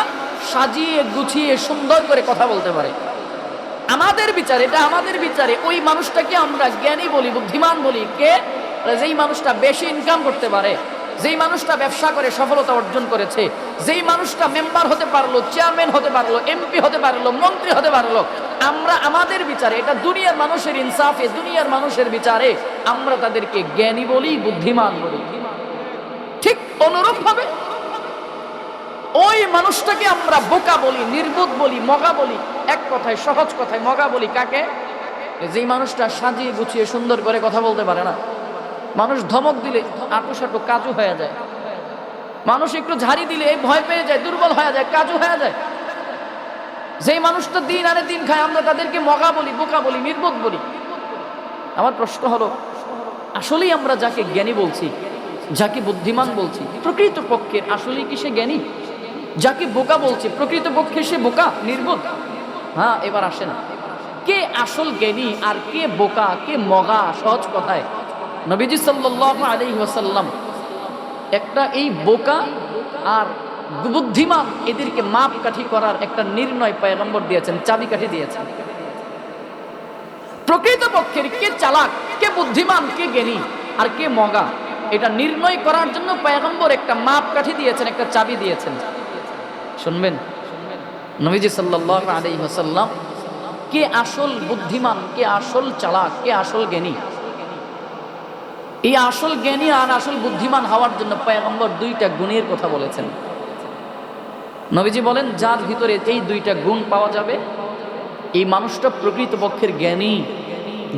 সাজিয়ে গুছিয়ে সুন্দর করে কথা বলতে পারে। আমাদের বিচারে, এটা আমাদের বিচারে ওই মানুষটাকে আমরা জ্ঞানী বলি, বুদ্ধিমান বলি কে? যেই মানুষটা বেশি ইনকাম করতে পারে, যেই মানুষটা ব্যবসা করে সফলতা অর্জন করেছে, যেই মানুষটা মেম্বার হতে পারলো, চেয়ারম্যান হতে পারলো, এমপি হতে পারলো, মন্ত্রী হতে পারলো। আমরা আমাদের বিচারে, এটা দুনিয়ার মানুষের ইনসাফে, দুনিয়ার মানুষের বিচারে আমরা তাদেরকে জ্ঞানী বলি, বুদ্ধিমান বলি। ঠিক অনুরূপ ভাবে ওই মানুষটাকে আমরা বোকা বলি, নির্বোধ বলি, মগা বলি। এক কথায়, সহজ কথায় মগা বলি কাকে? যেই মানুষটা সাজিয়ে গুছিয়ে সুন্দর করে কথা বলতে পারে না। মানুষ ধমক দিলে আটুসাটু কাজু হয়ে যায়, মানুষ একটু ঝাড়ি দিলে ভয় পেয়ে যায়, দুর্বল হয়ে যায়, কাজু হয়ে যায়। যেই মানুষটা দিন আনে দিন খায়, আমরা তাদেরকে মগা বলি, বোকা বলি, নির্বোধ বলি। আমার প্রশ্ন হলো, আসলেই আমরা যাকে জ্ঞানী বলছি, যাকে বুদ্ধিমান বলছি, প্রকৃত পক্ষে আসলেই কি সে জ্ঞানী? যাকে বোকা বলছি, প্রকৃত পক্ষে সে বোকা, নির্বোধ? হ্যাঁ, এবার আসে না, কে আসল জ্ঞানী আর কে বোকা, কে মগা? সহজ কথায় নবীজি সাল্লাল্লাহু আলাইহি ওয়াসাল্লাম একটা এই বোকা আর বুদ্ধিমান এদেরকে মাপকাঠি করার একটা নির্ণয় পয়গম্বর দিয়েছেন, চাবিকাঠি দিয়েছেন। প্রকৃত পক্ষের কে চালাক, কে বুদ্ধিমান, কে জ্ঞানী আর কে মগা, এটা নির্ণয় করার জন্য পয়গম্বর একটা মাপকাঠি দিয়েছেন, একটা চাবি দিয়েছেন। শুনবেন, নবীজি সাল্লাল্লাহু আলাইহি ওয়াসাল্লাম কে আসল বুদ্ধিমান, কে আসল চালাক, কে আসল জ্ঞানী, এই আসল জ্ঞানী আর আসল বুদ্ধিমান হওয়ার জন্য পয়গম্বর 2টা গুণের কথা বলেছেন। নবীজি বলেন, যার ভিতরে এই দুইটা গুণ পাওয়া যাবে এই মানুষটা প্রকৃতপক্ষের জ্ঞানী।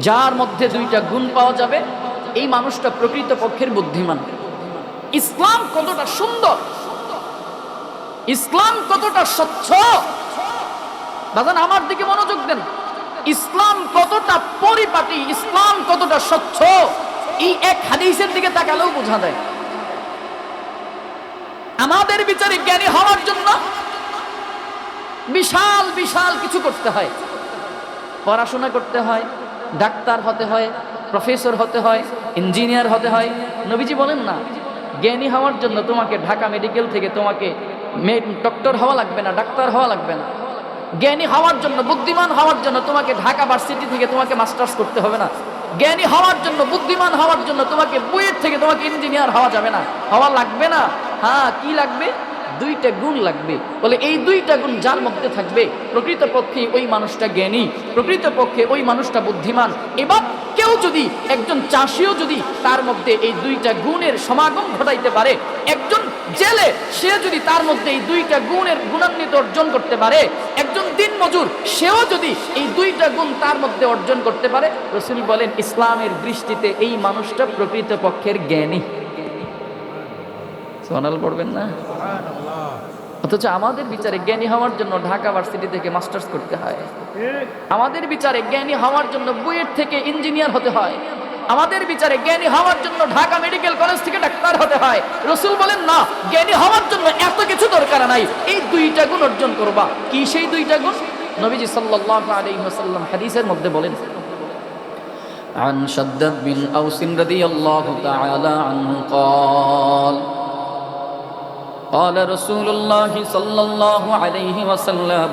যার মধ্যে দুইটা গুণ পাওয়া যাবে এই মানুষটা প্রকৃতপক্ষের বুদ্ধিমান। ইসলাম কতটা সুন্দর, ইসলাম কতটা স্বচ্ছ, বাজান আমার দিকে মনোযোগ দেন। ইসলাম কতটা পরিপাটি, ইসলাম কতটা স্বচ্ছ, এই এক হাদিসের দিকে তাকালেও বোঝা যায়। আমাদের বিচারে জ্ঞানী হওয়ার জন্য বিশাল বিশাল কিছু করতে হয়, পড়াশোনা করতে হয়, ডাক্তার হতে হয়, প্রফেসর হতে হয়, ইঞ্জিনিয়ার হতে হয়। নবীজি বলেন না, জ্ঞানী হওয়ার জন্য তোমাকে ঢাকা মেডিকেল থেকে তোমাকে ডক্টর হওয়া লাগবে না, ডাক্তার হওয়া লাগবে না। জ্ঞানী হওয়ার জন্য, বুদ্ধিমান হওয়ার জন্য তোমাকে ঢাকা ভার্সিটি থেকে তোমাকে মাস্টার্স করতে হবে না। জ্ঞানী হওয়ার জন্য, বুদ্ধিমান হওয়ার জন্য তোমাকে বুয়েট থেকে তোমাকে ইঞ্জিনিয়ার হওয়া যাবে না, হওয়া লাগবে না। হ্যাঁ, কি লাগবে? দুইটা গুণ লাগবে। বলে এই দুইটা গুণ যার মধ্যে থাকবে প্রকৃতপক্ষে ওই মানুষটা জ্ঞানী, প্রকৃতপক্ষে ওই মানুষটা বুদ্ধিমান। এবার কেউ যদি, একজন চাষিও যদি তার মধ্যে এই দুইটা গুণের সমাগম ঘটাইতে পারে, একজন জেলে সে যদি তার মধ্যে এই দুইটা গুণের গুণান্বিত অর্জন করতে পারে, একজন দিনমজুর সেও যদি এই দুইটা গুণ তার মধ্যে অর্জন করতে পারে, রাসূল বলেন ইসলামের দৃষ্টিতে এই মানুষটা প্রকৃতপক্ষের জ্ঞানী। সুবহানাল্লাহ পড়বেন না? অথচ আমাদের বিচারে জ্ঞানী হওয়ার জন্য ঢাকা ভার্সিটি থেকে মাস্টার্স করতে হয়, আমাদের বিচারে জ্ঞানী হওয়ার জন্য বুয়েট থেকে ইঞ্জিনিয়ার হতে হয়, আমাদের বিচারে জ্ঞানী হওয়ার জন্য ঢাকা মেডিকেল কলেজ থেকে ডাক্তার হতে হয়। রাসূল বলেন না, জ্ঞানী হওয়ার জন্য এত কিছু দরকার নাই, এই দুইটা গুণ অর্জন করবা। কি সেই দুইটা গুণ? নবীজি সাল্লাল্লাহু আলাইহি ওয়াসাল্লাম হাদিসের মধ্যে বলেন, عن شداد بن أوس رضي الله تعالى عنه قال قال رسول الله صلى الله عليه وسلم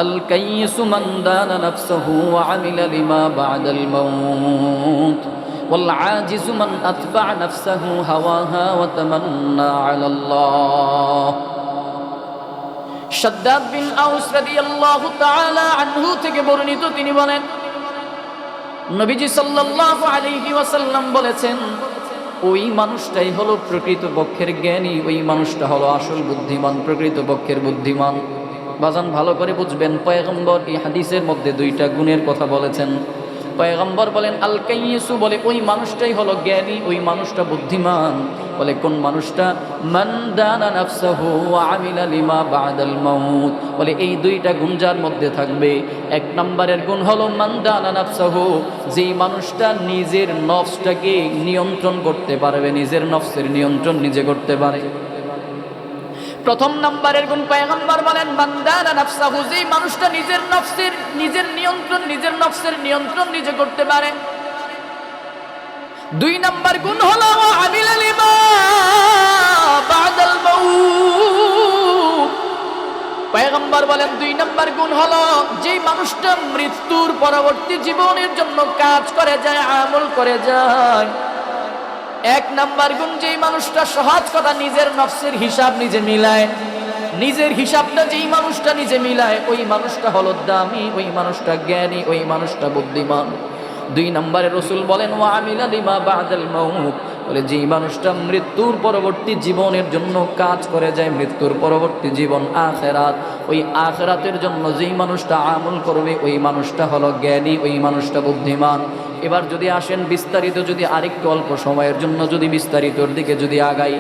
الكيس من دان نفسه وعمل لما بعد الموت والعاجز من أتبع نفسه هواها وتمنى على الله। شداد بن أوس رضي الله تعالى عنه থেকে বর্ণিত, তিনি বলেন নবীজি সাল্লাল্লাহু আলাইহি ওয়াসাল্লাম বলেছেন, ওই মানুষটাই হলো প্রকৃতপক্ষের জ্ঞানী, ওই মানুষটা হলো আসল বুদ্ধিমান, প্রকৃতপক্ষের বুদ্ধিমান। বাজান ভালো করে বুঝবেন, পয়গম্বর এই হাদিসের মধ্যে দুইটা গুণের কথা বলেছেন। পয়গম্বর বলেন আল কাইয়িসু, বলে ওই মানুষটাই হলো জ্ঞানী, ওই মানুষটা বুদ্ধিমান। বলে কোন মানুষটা? মান দানা নাফসাহু ওয়া আমিলা লিমা বাদাল মাউত। বলে এই দুইটা গুণ যার মধ্যে থাকবে, এক নম্বরের গুণ হলো মান দানা নাফসাহু, যেই মানুষটা নিজের নফসটাকে নিয়ন্ত্রণ করতে পারবে, নিজের নফসের নিয়ন্ত্রণ নিজে করতে পারে। প্রথম নাম্বারের গুণ পয়গম্বর বলেন বান্দানা নাফসাহু, যেই মানুষটা নিজের নফসের, নিজের নিয়ন্ত্রণ, নিজের নফসের নিয়ন্ত্রণ নিজে করতে পারে। দুই নাম্বার গুণ হলো আমিলা লিমা বাদাল মাউত। পয়গম্বর বলেন দুই নাম্বার গুণ হলো যেই মানুষটা মৃত্যুর পরবর্তী জীবনের জন্য কাজ করে যায়, আমল করে যায়। এক নাম্বার গুণ, যেই মানুষটা সহজ কথা নিজের নফসের হিসাব নিজে মিলায়, নিজের হিসাবটা যেই মানুষটা নিজে মিলায়, ওই মানুষটা হলো দামি, ওই মানুষটা জ্ঞানী, ওই মানুষটা বুদ্ধিমান। দুই নম্বরে রাসূল বলেন ওয়া আমিলা লিমা বাদাল মাউত, বলে যেই মানুষটা মৃত্যুর পরবর্তী জীবনের জন্য কাজ করে যায়, মৃত্যুর পরবর্তী জীবন আখিরাত, ওই আখিরাতের জন্য যেই মানুষটা আমল করবে, ওই মানুষটা হলো জ্ঞানী, ওই মানুষটা বুদ্ধিমান। এবার যদি আসেন বিস্তারিত, যদি আরেকটু অল্প সময়ের জন্য যদি বিস্তারিতর দিকে যদি আগাই,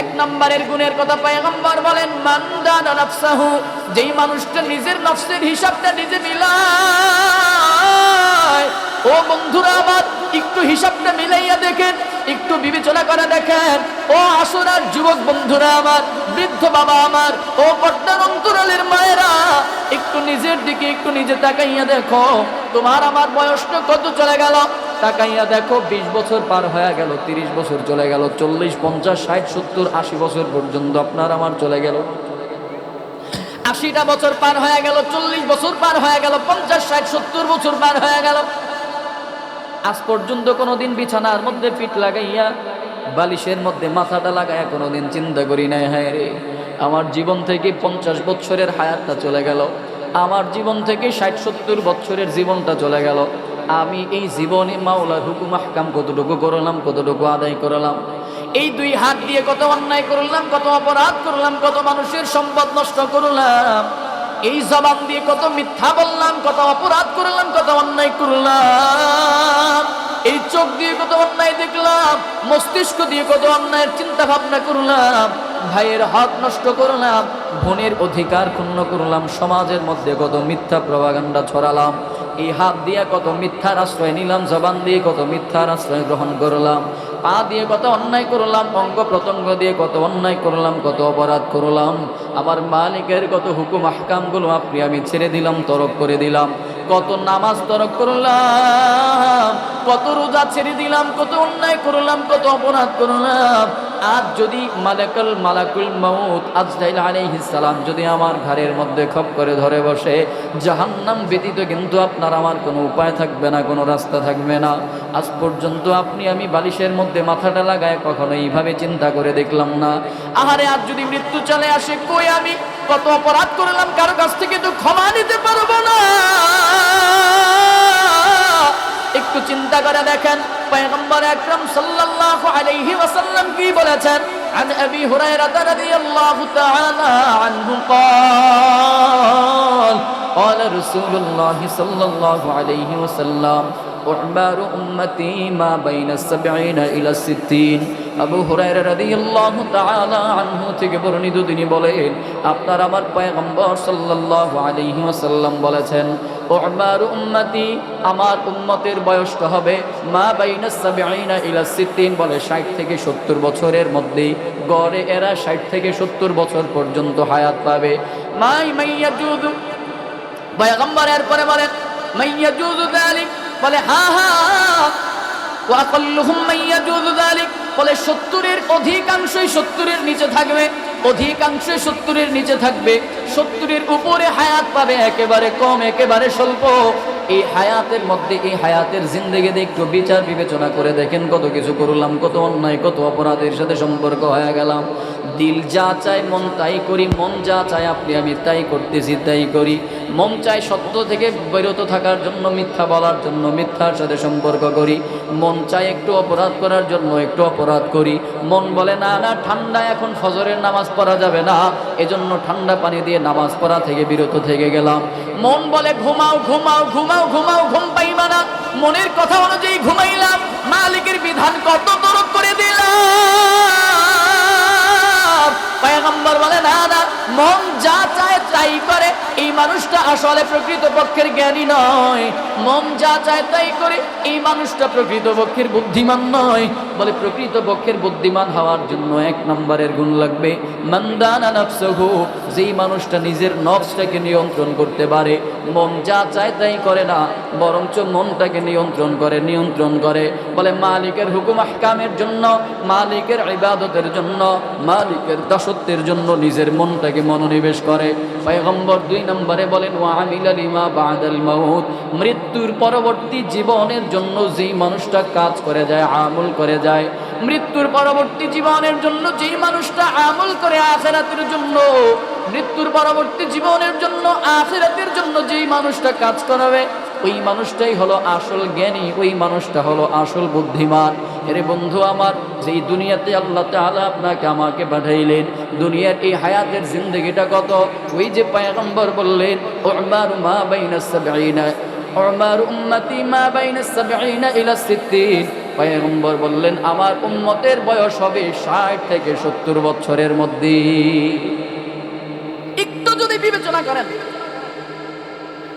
এক নম্বরের গুণের কথা পয়গম্বর বলেন মান দানা নাফসাহু, যেই মানুষটা নিজের নফসের হিসাবটা নিজে মিলায়। ও বন্ধুরা আমার, একটু হিসাবটা মিলাইয়া দেখেন, একটু বিবেচনা করে দেখেন। ও আসরার যুবক বন্ধুরা আমার, বৃদ্ধ বাবা আমার, ও পর্দার অন্তরালের মায়েরা, একটু নিজের দিকে একটু নিজে তাকাইয়া দেখো, তোমার আমার বয়সটা কত চলে গেল। তাকাইয়া দেখো, 20 বছর পার হয়ে গেল, 30 বছর চলে গেল, 40, 50, 60, 70, 80 বছর পর্যন্ত আপনার আমার চলে গেল। 80টা বছর পার হয়ে গেল, 40 বছর পার হয়ে গেল, 50, 60, 70 বছর পার হয়ে গেল। আজ পর্যন্ত কোনোদিন বিছানার মধ্যে পিঠ লাগাইয়া, বালিশের মধ্যে মাথাটা লাগাইয়া কোনোদিন চিন্তা করি নাই, হ্যাঁ রে আমার জীবন থেকে 50 বছরের হায়াতটা চলে গেল, আমার জীবন থেকে 60-70 বছরের জীবনটা চলে গেল। আমি এই জীবনে মাওলার হুকুম আহকাম কতটুকু করলাম, কতটুকু আদায় করলাম। এই দুই হাত দিয়ে কত অন্যায় করলাম, কত অপরাধ করলাম, কত মানুষের সম্পদ নষ্ট করলাম। এই জবান দিয়ে কত মিথ্যা বললাম, কত অপরাধ করলাম, কত অন্যায় করলাম। এই চোখ দিয়ে কত অন্যায় দেখলাম, মস্তিষ্ক দিয়ে কত অন্যায়ের চিন্তা ভাবনা করলাম, ভাইয়ের হক নষ্ট করলাম, বোনের অধিকার ক্ষুণ্ণ করলাম, সমাজের মধ্যে কত মিথ্যা প্রপাগান্ডা ছড়ালাম। এই হাত দিয়ে কত মিথ্যার আশ্রয় নিলাম, জবান দিয়ে কত মিথ্যার আশ্রয় গ্রহণ করলাম, পা দিয়ে কত অন্যায় করলাম, অঙ্গ প্রত্যঙ্গ দিয়ে কত অন্যায় করলাম, কত অপরাধ করলাম। আমার মালিকের কত হুকুম আহকামগুলো আপনি আমি ছেড়ে দিলাম, তরক করে দিলাম। কত নামাজ তরক করলাম, কত রোজা ছেড়ে দিলাম, কত অন্যায় করলাম, কত অপরাধ করলাম। আজ যদি মালাকুল মাউত আজরাইল আলাইহিস সালাম যদি আমার ঘরের মধ্যে খপ করে ধরে বসে, জাহান্নাম ব্যতীত কিন্তু আপনার আমার কোনো উপায় থাকবে না, কোনো রাস্তা থাকবে না। আজ পর্যন্ত আপনি আমি বালিশের মধ্যে মাথাটা লাগায় কখনো এইভাবে চিন্তা করে দেখলাম না। আহারে, আজ যদি মৃত্যু চলে আসে, কই আমি কত অপরাধ করলাম, কারো কাছ থেকে তো ক্ষমা নিতে পারবো না। একটু চিন্তা করে দেখেন পয়গম্বর আকরাম সাল্লাল্লাহু আলাইহি ওয়াসাল্লাম কি বলেছেন। عن أبي هريرة رضي الله تعالى عنه قال قال رسول الله صلى الله عليه وسلم أعمار أمتي ما بين 70 إلى 60। আবু হুরায়রা রাদিয়াল্লাহু তাআলা আনহু থেকে বর্ণিত, তিনি বলেন আপনার আমার পয়গম্বর সাল্লাল্লাহু আলাইহি ওয়াসাল্লাম বলেছেন, উমার উম্মতি, আমার উম্মতের বয়সটা হবে মা বাইনা 70 ইলা 60, বলে 60 থেকে 70 বছরের মধ্যে। গড়ে এরা 60 থেকে 70 বছর পর্যন্ত হায়াত পাবে। মাইয়াজুদ, পয়গম্বর এরপরে বলেন মাইয়াজুদ যালিক, বলে হ্যাঁ হ্যাঁ, ওয়া আকাল্লুহুম মাইয়াজুদ যালিক, বলে 70-এর অধিকাংশই 70-এর নিচে থাকবে, অধিকাংশই 70-এর নিচে থাকবে। 70-এর উপরে হায়াত পাবে একেবারে কম, একেবারে স্বল্প। এই হায়াতের মধ্যে, এই হায়াতের জিন্দেগিতে একটু বিচার বিবেচনা করে দেখেন, কত কিছু করলাম, কত অন্যায়, কত অপরাধের সাথে সম্পর্ক হয়ে গেলাম। দিল যা চায় মন তাই করি, মন যা চায় আপনি আমি তাই করতেছি, তাই করি। মন চায় সত্য থেকে বিরত থাকার জন্য, মিথ্যা বলার জন্য মিথ্যার সাথে সম্পর্ক করি। মন চায় একটু অপরাধ করার জন্য একটু অপরাধ করি। মন বলে না না, ঠান্ডা এখন ফজরের নামাজ পড়া যাবে না, এজন্য ঠান্ডা পানি দিয়ে নামাজ পড়া থেকে বিরত থেকে গেলাম। মন বলে ঘুমাও ঘুমাও ঘুমাও ঘুমাও, ঘুম পাইবা না, মনের কথা অনুযায়ী ঘুমাইলাম, মালিকের বিধান কত তরক করে দিলাম। পয়গম্বর বলে না না, মন যা চায় তাই করে, এই মানুষটা আসলে প্রকৃতপক্ষের জ্ঞানী নয়। মন যা চায় তাই করে, এই মানুষটা প্রকৃতপক্ষের বুদ্ধিমান নয়। বলে প্রকৃতপক্ষের বুদ্ধিমান হওয়ার জন্য 1 নম্বরের গুণ লাগবে মান দানা নাফসুহু, যেই মানুষটা নিজের নফসটাকে নিয়ন্ত্রণ করতে পারে। মন যা চায় তাই করে না, বরঞ্চ মনটাকে নিয়ন্ত্রণ করে। বলে মালিকের হুকুম আহকামের জন্য, মালিকের ইবাদতের জন্য, মালিকের দাসত্বের জন্য নিজের মনটাকে মনোনিবেশ করে। পয়গম্বর 2 নম্বরে বলেন ওয়া আমিলা লিমা বাদাল মাউত, মৃত্যুর পরবর্তী জীবনের জন্য যেই মানুষটা কাজ করে যায়, আমল করে যায়, মৃত্যুর পরবর্তী জীবনের জন্য যেই মানুষটা আমল করে আখিরাতের জন্য, মৃত্যুর পরবর্তী জীবনের জন্য আখিরাতের জন্য যেই মানুষটা কাজ করবে, ওই মানুষটাই হলো আসল জ্ঞানী, ওই মানুষটা হলো আসল বুদ্ধিমান। এরে বন্ধু আমার, যেই দুনিয়াতে আল্লাহ তাআলা আপনাকে আমাকে পাঠাইলেন, দুনিয়ার এই হায়াতের জিন্দেগিটা কত, ওই যে পয়গম্বর বললেন উমারু মা বাইনা 70, উমারু উম্মতি মা বাইনা 70 ইলা 60। পয়গম্বর বললেন আমার উম্মতের বয়স হবে 60 থেকে 70 বছরের মধ্যে। একটু যদি বিবেচনা করেন,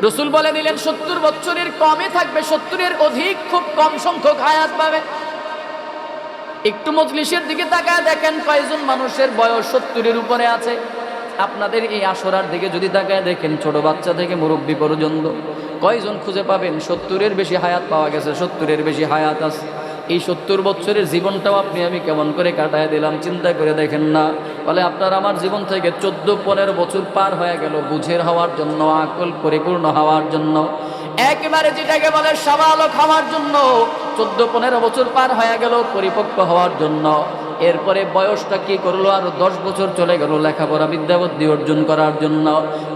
রাসূল বলে দিলেন 70 বছরের কমে থাকবে, 70-এর অধিক খুব কম সংখ্যক হায়াত পাবে। একটু মজলিসের দিকে তাকায় দেখেন কয়জন মানুষের বয়স 70-এর উপরে আছে। আপনাদের এই আসরার দিকে যদি তাকায় দেখেন, ছোট বাচ্চা থেকে মুরব্বী পর্যন্ত কয়জন খুঁজে পাবেন 70-এর বেশি হায়াত পাওয়া গেছে, 70-এর বেশি হায়াত আছে। এই 70 বছরের জীবনটাও আপনি আমি কেমন করে কাটায় দিলাম, চিন্তা করে দেখেন না। বলে আপনার আমার জীবন থেকে 14-15 বছর পার হয়ে গেল বুঝের হওয়ার জন্য, আকল পরিপূর্ণ হওয়ার জন্য, একেবারে যেটাকে বলে সাবালক হওয়ার জন্য। 14-15 বছর পার হয়ে গেল পরিপক্ক হওয়ার জন্য। এরপরে বয়সটা কি করলো, আরো 10 বছর চলে গেল লেখাপড়া বিদ্যাবুদ্ধি অর্জন করার জন্য।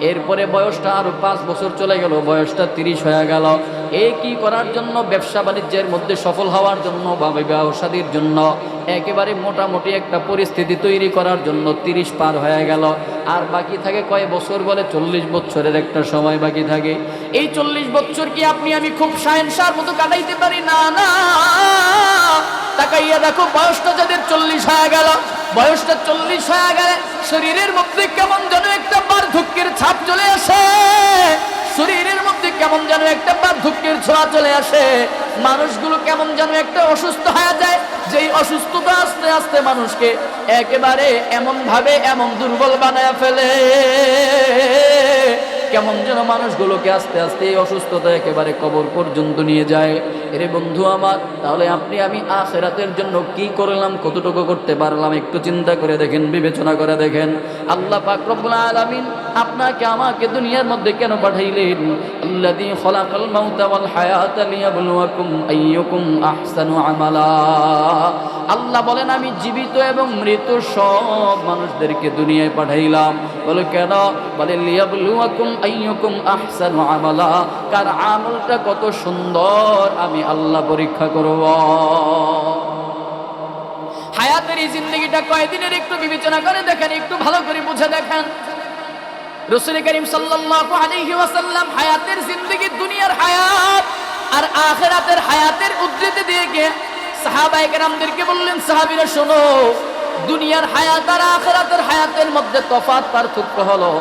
এরপরে বয়সটা আরো 5 বছর চলে গেল, বয়সটা 30 হয়ে গেল। এই কি করার জন্য, ব্যবসা বাণিজ্যের মধ্যে সফল হওয়ার জন্য বা বিবাহ শাদীর জন্য, একেবারে মোটামুটি একটা পরিস্থিতি তৈরি করার জন্য 30 পার হয়ে গেল। আর বাকি থাকে কয় বছর, বলে 40 বছরের একটা সময় বাকি থাকে। এই 40 বছর কি আপনি আমি খুব শাহেনশার মতো কাটাইতে পারি? না না, তাকাইয়া দেখো বয়সটা যাদের 40 হয়ে গেল, বয়সটা 40 হয়ে গেলে শরীরের মধ্যে কেমন যেন একটা বার্ধক্যের ছাপ চলে আসে, শরীরের মধ্যে কেমন যেন একটা বার্ধক্যের ছোঁয়া চলে আসে। মানুষগুলো কেমন যেন একটা অসুস্থ হয়ে যায়, যেই অসুস্থতা আস্তে আস্তে মানুষকে একেবারে এমন ভাবে এমন দুর্বল বানায় ফেলে, কেমন যেন মানুষগুলোকে আস্তে আস্তে এই অসুস্থতা একেবারে কবর পর্যন্ত নিয়ে যায়। এরে বন্ধু আমার, তাহলে আপনি আমি আখিরাতের জন্য কি করলাম, কতটুকু করতে পারলাম, একটু চিন্তা করে দেখেন, বিবেচনা করে দেখেন। আল্লাহ পাক রব্বুল আলামিন আপনাকে আমাকে দুনিয়ার মধ্যে কেন পাঠাইলেন? আল্লাযী খালাকাল মাউতা ওয়াল হায়াতা লিয়াবলুয়াকুম আইয়ুকুম আহসানু আমালা। আল্লাহ বলেন, আমি জীবিত এবং মৃত সব মানুষদেরকে দুনিয়ায় পাঠাইলাম। বলে কেন? বলে লিয়াবলুয়াকুম আইয়ুকুম আহসানু আমালা, কার আমলটা কত সুন্দর আমি আল্লাহ পরীক্ষা করব। হায়াতের এই জিন্দেগিটা কয়দিনের একটু বিবেচনা করে দেখেন, একটু ভালো করে বুঝে দেখেন। রাসূল করিম সাল্লাল্লাহু আলাইহি ওয়াসাল্লাম হায়াতের জিন্দেগি, দুনিয়ার হায়াত আর আখিরাতের হায়াতের উদ্ধৃতি দিয়ে গিয়ে সাহাবায়ে কেরামদেরকে বললেন, সাহাবীরা শোনো, দুনিয়ার হায়াত আর আখিরাতের হায়াতের মধ্যে তফাৎ পার্থক্য হলো।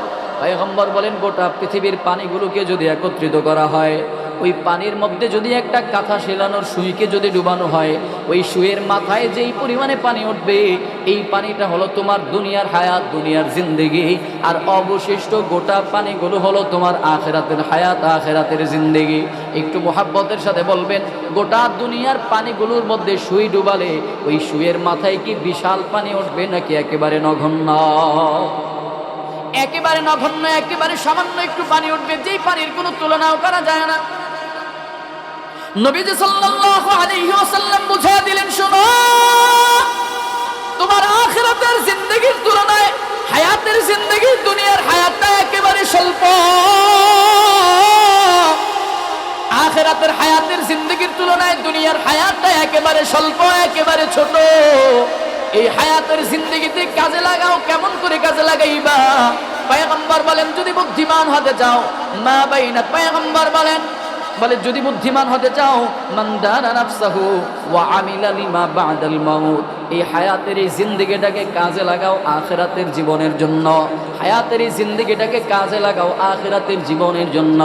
পয়গম্বর বলেন, গোটা পৃথিবীর পানিগুলোকে যদি একত্রিত করা হয়, ওই পানির মধ্যে যদি একটা কাঁথা সেলানোর সুইকে যদি ডুবানো হয়, ওই সুইয়ের মাথায় যেই পরিমাণে পানি উঠবে, এই পানিটা হলো তোমার দুনিয়ার হায়াত, দুনিয়ার জিন্দেগি। আর অবশিষ্ট গোটা পানিগুলো হলো তোমার আখিরাতের হায়াত, আখিরাতের জিন্দেগি। একটু মোহাব্বতের সাথে বলবেন, গোটা দুনিয়ার পানিগুলোর মধ্যে সুই ডুবালে ওই সুইয়ের মাথায় কি বিশাল পানি উঠবে নাকি একেবারে নগণ্য? একেবারে নগণ্য, একেবারে সামান্য একটু পানি উঠবে, যেই পানির কোনো তুলনাও করা যায় না। নবীজি সাল্লাল্লাহু আলাইহি ওয়াসাল্লাম বুঝিয়ে দিলেন, শোনো, তোমার আখিরাতের জিন্দেগির তুলনায় হায়াতের জিন্দেগি, দুনিয়ার হায়াতটা একেবারে স্বল্প। আখিরাতের হায়াতের জিন্দেগির তুলনায় দুনিয়ার হায়াতটা একেবারে স্বল্প, একেবারে ছোট। এই হায়াতের জিন্দেগিতে কাজে লাগাও, কেমন করে কাজে লাগাইবা? পয়গম্বর বলেন, যদি বুদ্ধিমান হতে চাও, মা বাইনা, পয়গম্বর বলেন, যদি বুদ্ধিমান হতে চাও, মান দানা নাফসাহু ওয়া আমিলা লিমা বাদাল মাউত, এই হায়াতের এই জিন্দেগিটাকে কাজে লাগাও আখিরাতের জীবনের জন্য। হায়াতের এই জিন্দেগিটাকে কাজে লাগাও আখিরাতের জীবনের জন্য।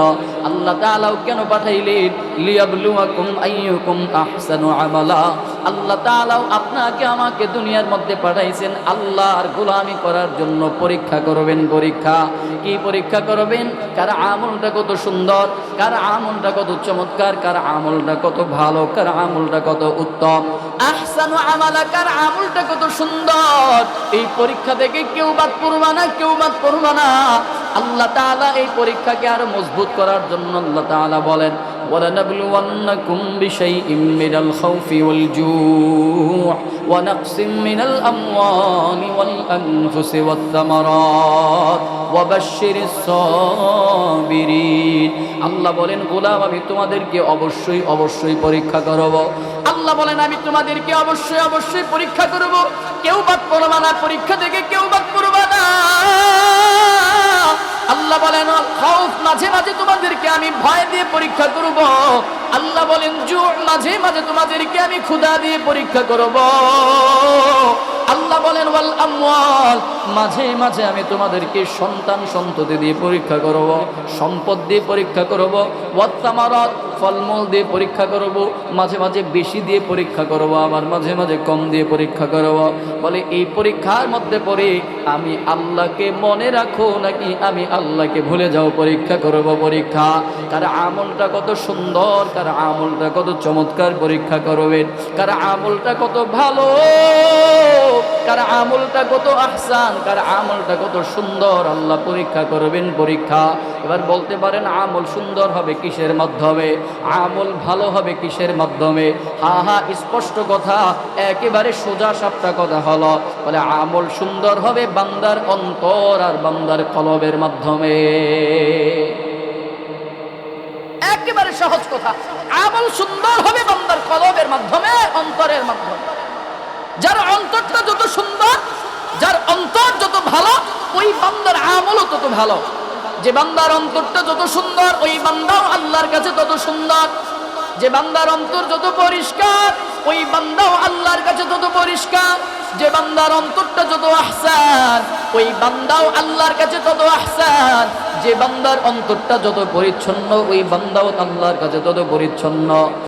আল্লাহ তাআলাও কেন পাঠাইলেন? লিয়াবলুয়াকুম আইয়ুকুম আহসানু আমালা। আল্লাহ তাআলাও আপনাকে আমাকে দুনিয়ার মধ্যে পাঠাইছেন আল্লাহর গোলামি করার জন্য। পরীক্ষা করবেন, পরীক্ষা। কি পরীক্ষা করবেন? কার আমলটা কত সুন্দর, কার আমলটা কত চমৎকার, কার আমলটা কত ভালো, কার আমলটা কত উত্তম। আহসানু আমালা, কার আমলটা কত সুন্দর। এই পরীক্ষা থেকে কেউ বাদ পড়বা না, কেউ বাদ পড়বা না। আল্লাহ তাআলা এই পরীক্ষাকে আরো মজবুত করার জন্য আল্লাহ তাআলা বলেন, وَلَنَبْلُوَنَّكُمْ بِشَيْءٍ مِّنَ الْخَوْفِ وَالْجُوعِ وَنَقْصٍ مِّنَ الْأَمْوَالِ وَالْأَنفُسِ وَالثَّمَرَاتِ وَبَشِّرِ الصَّابِرِينَ। আল্লাহ বলেন, গোলাম, আমি তোমাদেরকে অবশ্যই অবশ্যই পরীক্ষা করব। আল্লাহ বলেন, আমি তোমাদেরকে অবশ্যই অবশ্যই পরীক্ষা করব। কেউ বাদ পড়বা না, পরীক্ষা থেকে কেউ বাদ পড়বা না। আল্লাহ বলেন, খৌফ, মাঝে মাঝে তোমাদেরকে আমি ভয় দিয়ে পরীক্ষা করব। আল্লাহ বলেন, জু', মাঝে মাঝে তোমাদেরকে আমি ক্ষুধা দিয়ে পরীক্ষা করব। আল্লাহ বলেন, ওয়াল আমওয়াল, মাঝে মাঝে আমি তোমাদেরকে সন্তান সন্ততি দিয়ে পরীক্ষা করব, সম্পদ দিয়ে পরীক্ষা করব। ওয়াত তামারাত, ফলমূল দিয়ে পরীক্ষা করব। মাঝে মাঝে বেশি দিয়ে পরীক্ষা করব, আবার মাঝে মাঝে কম দিয়ে পরীক্ষা করব। বলে, এই পরীক্ষার মধ্যে পড়ে আমি আল্লাহকে মনে রাখো নাকি আমি আল্লাহকে ভুলে যাও, পরীক্ষা করব। পরীক্ষা, কার আমলটা কত সুন্দর, কার আমলটা কত চমৎকার, পরীক্ষা করবেন। কার আমলটা কত ভালো, কার আমলটা কত আহসান, চান কার আমলটা কত সুন্দর, আল্লাহ পরীক্ষা করবেন, পরীক্ষা। এবার বলতে পারেন আমল সুন্দর হবে কিসের মাধ্যমে, আমল ভালো হবে কিসের মাধ্যমে? স্পষ্ট কথা, একেবারে সোজা সাপটা কথা হলো, বলে আমল সুন্দর হবে বান্দার অন্তর আর বান্দার কলবের মাধ্যমে। একেবারে সহজ কথা, আমল সুন্দর হবে বান্দার কলবের মাধ্যমে, অন্তরের মাধ্যমে। যার অন্তরটা যত সুন্দর, যার অন্তর যত ভালো, ওই বান্দার আমলও তত ভালো। যে বান্দার অন্তরটা যত সুন্দর, ওই বান্দাও আল্লাহর কাছে তত সুন্দর। যে বান্দার অন্তর যত পরিষ্কার, ওই বান্দাও আল্লাহর কাছে তত পরিষ্কার। যে বান্দার অন্তরটা যত আহসান, ওই বান্দাও আল্লাহর কাছে তত আহসান। যে বান্দার অন্তরটা যত পরিচ্ছন্ন, ওই বান্দাও আল্লাহর কাছে তত পরিচ্ছন্ন।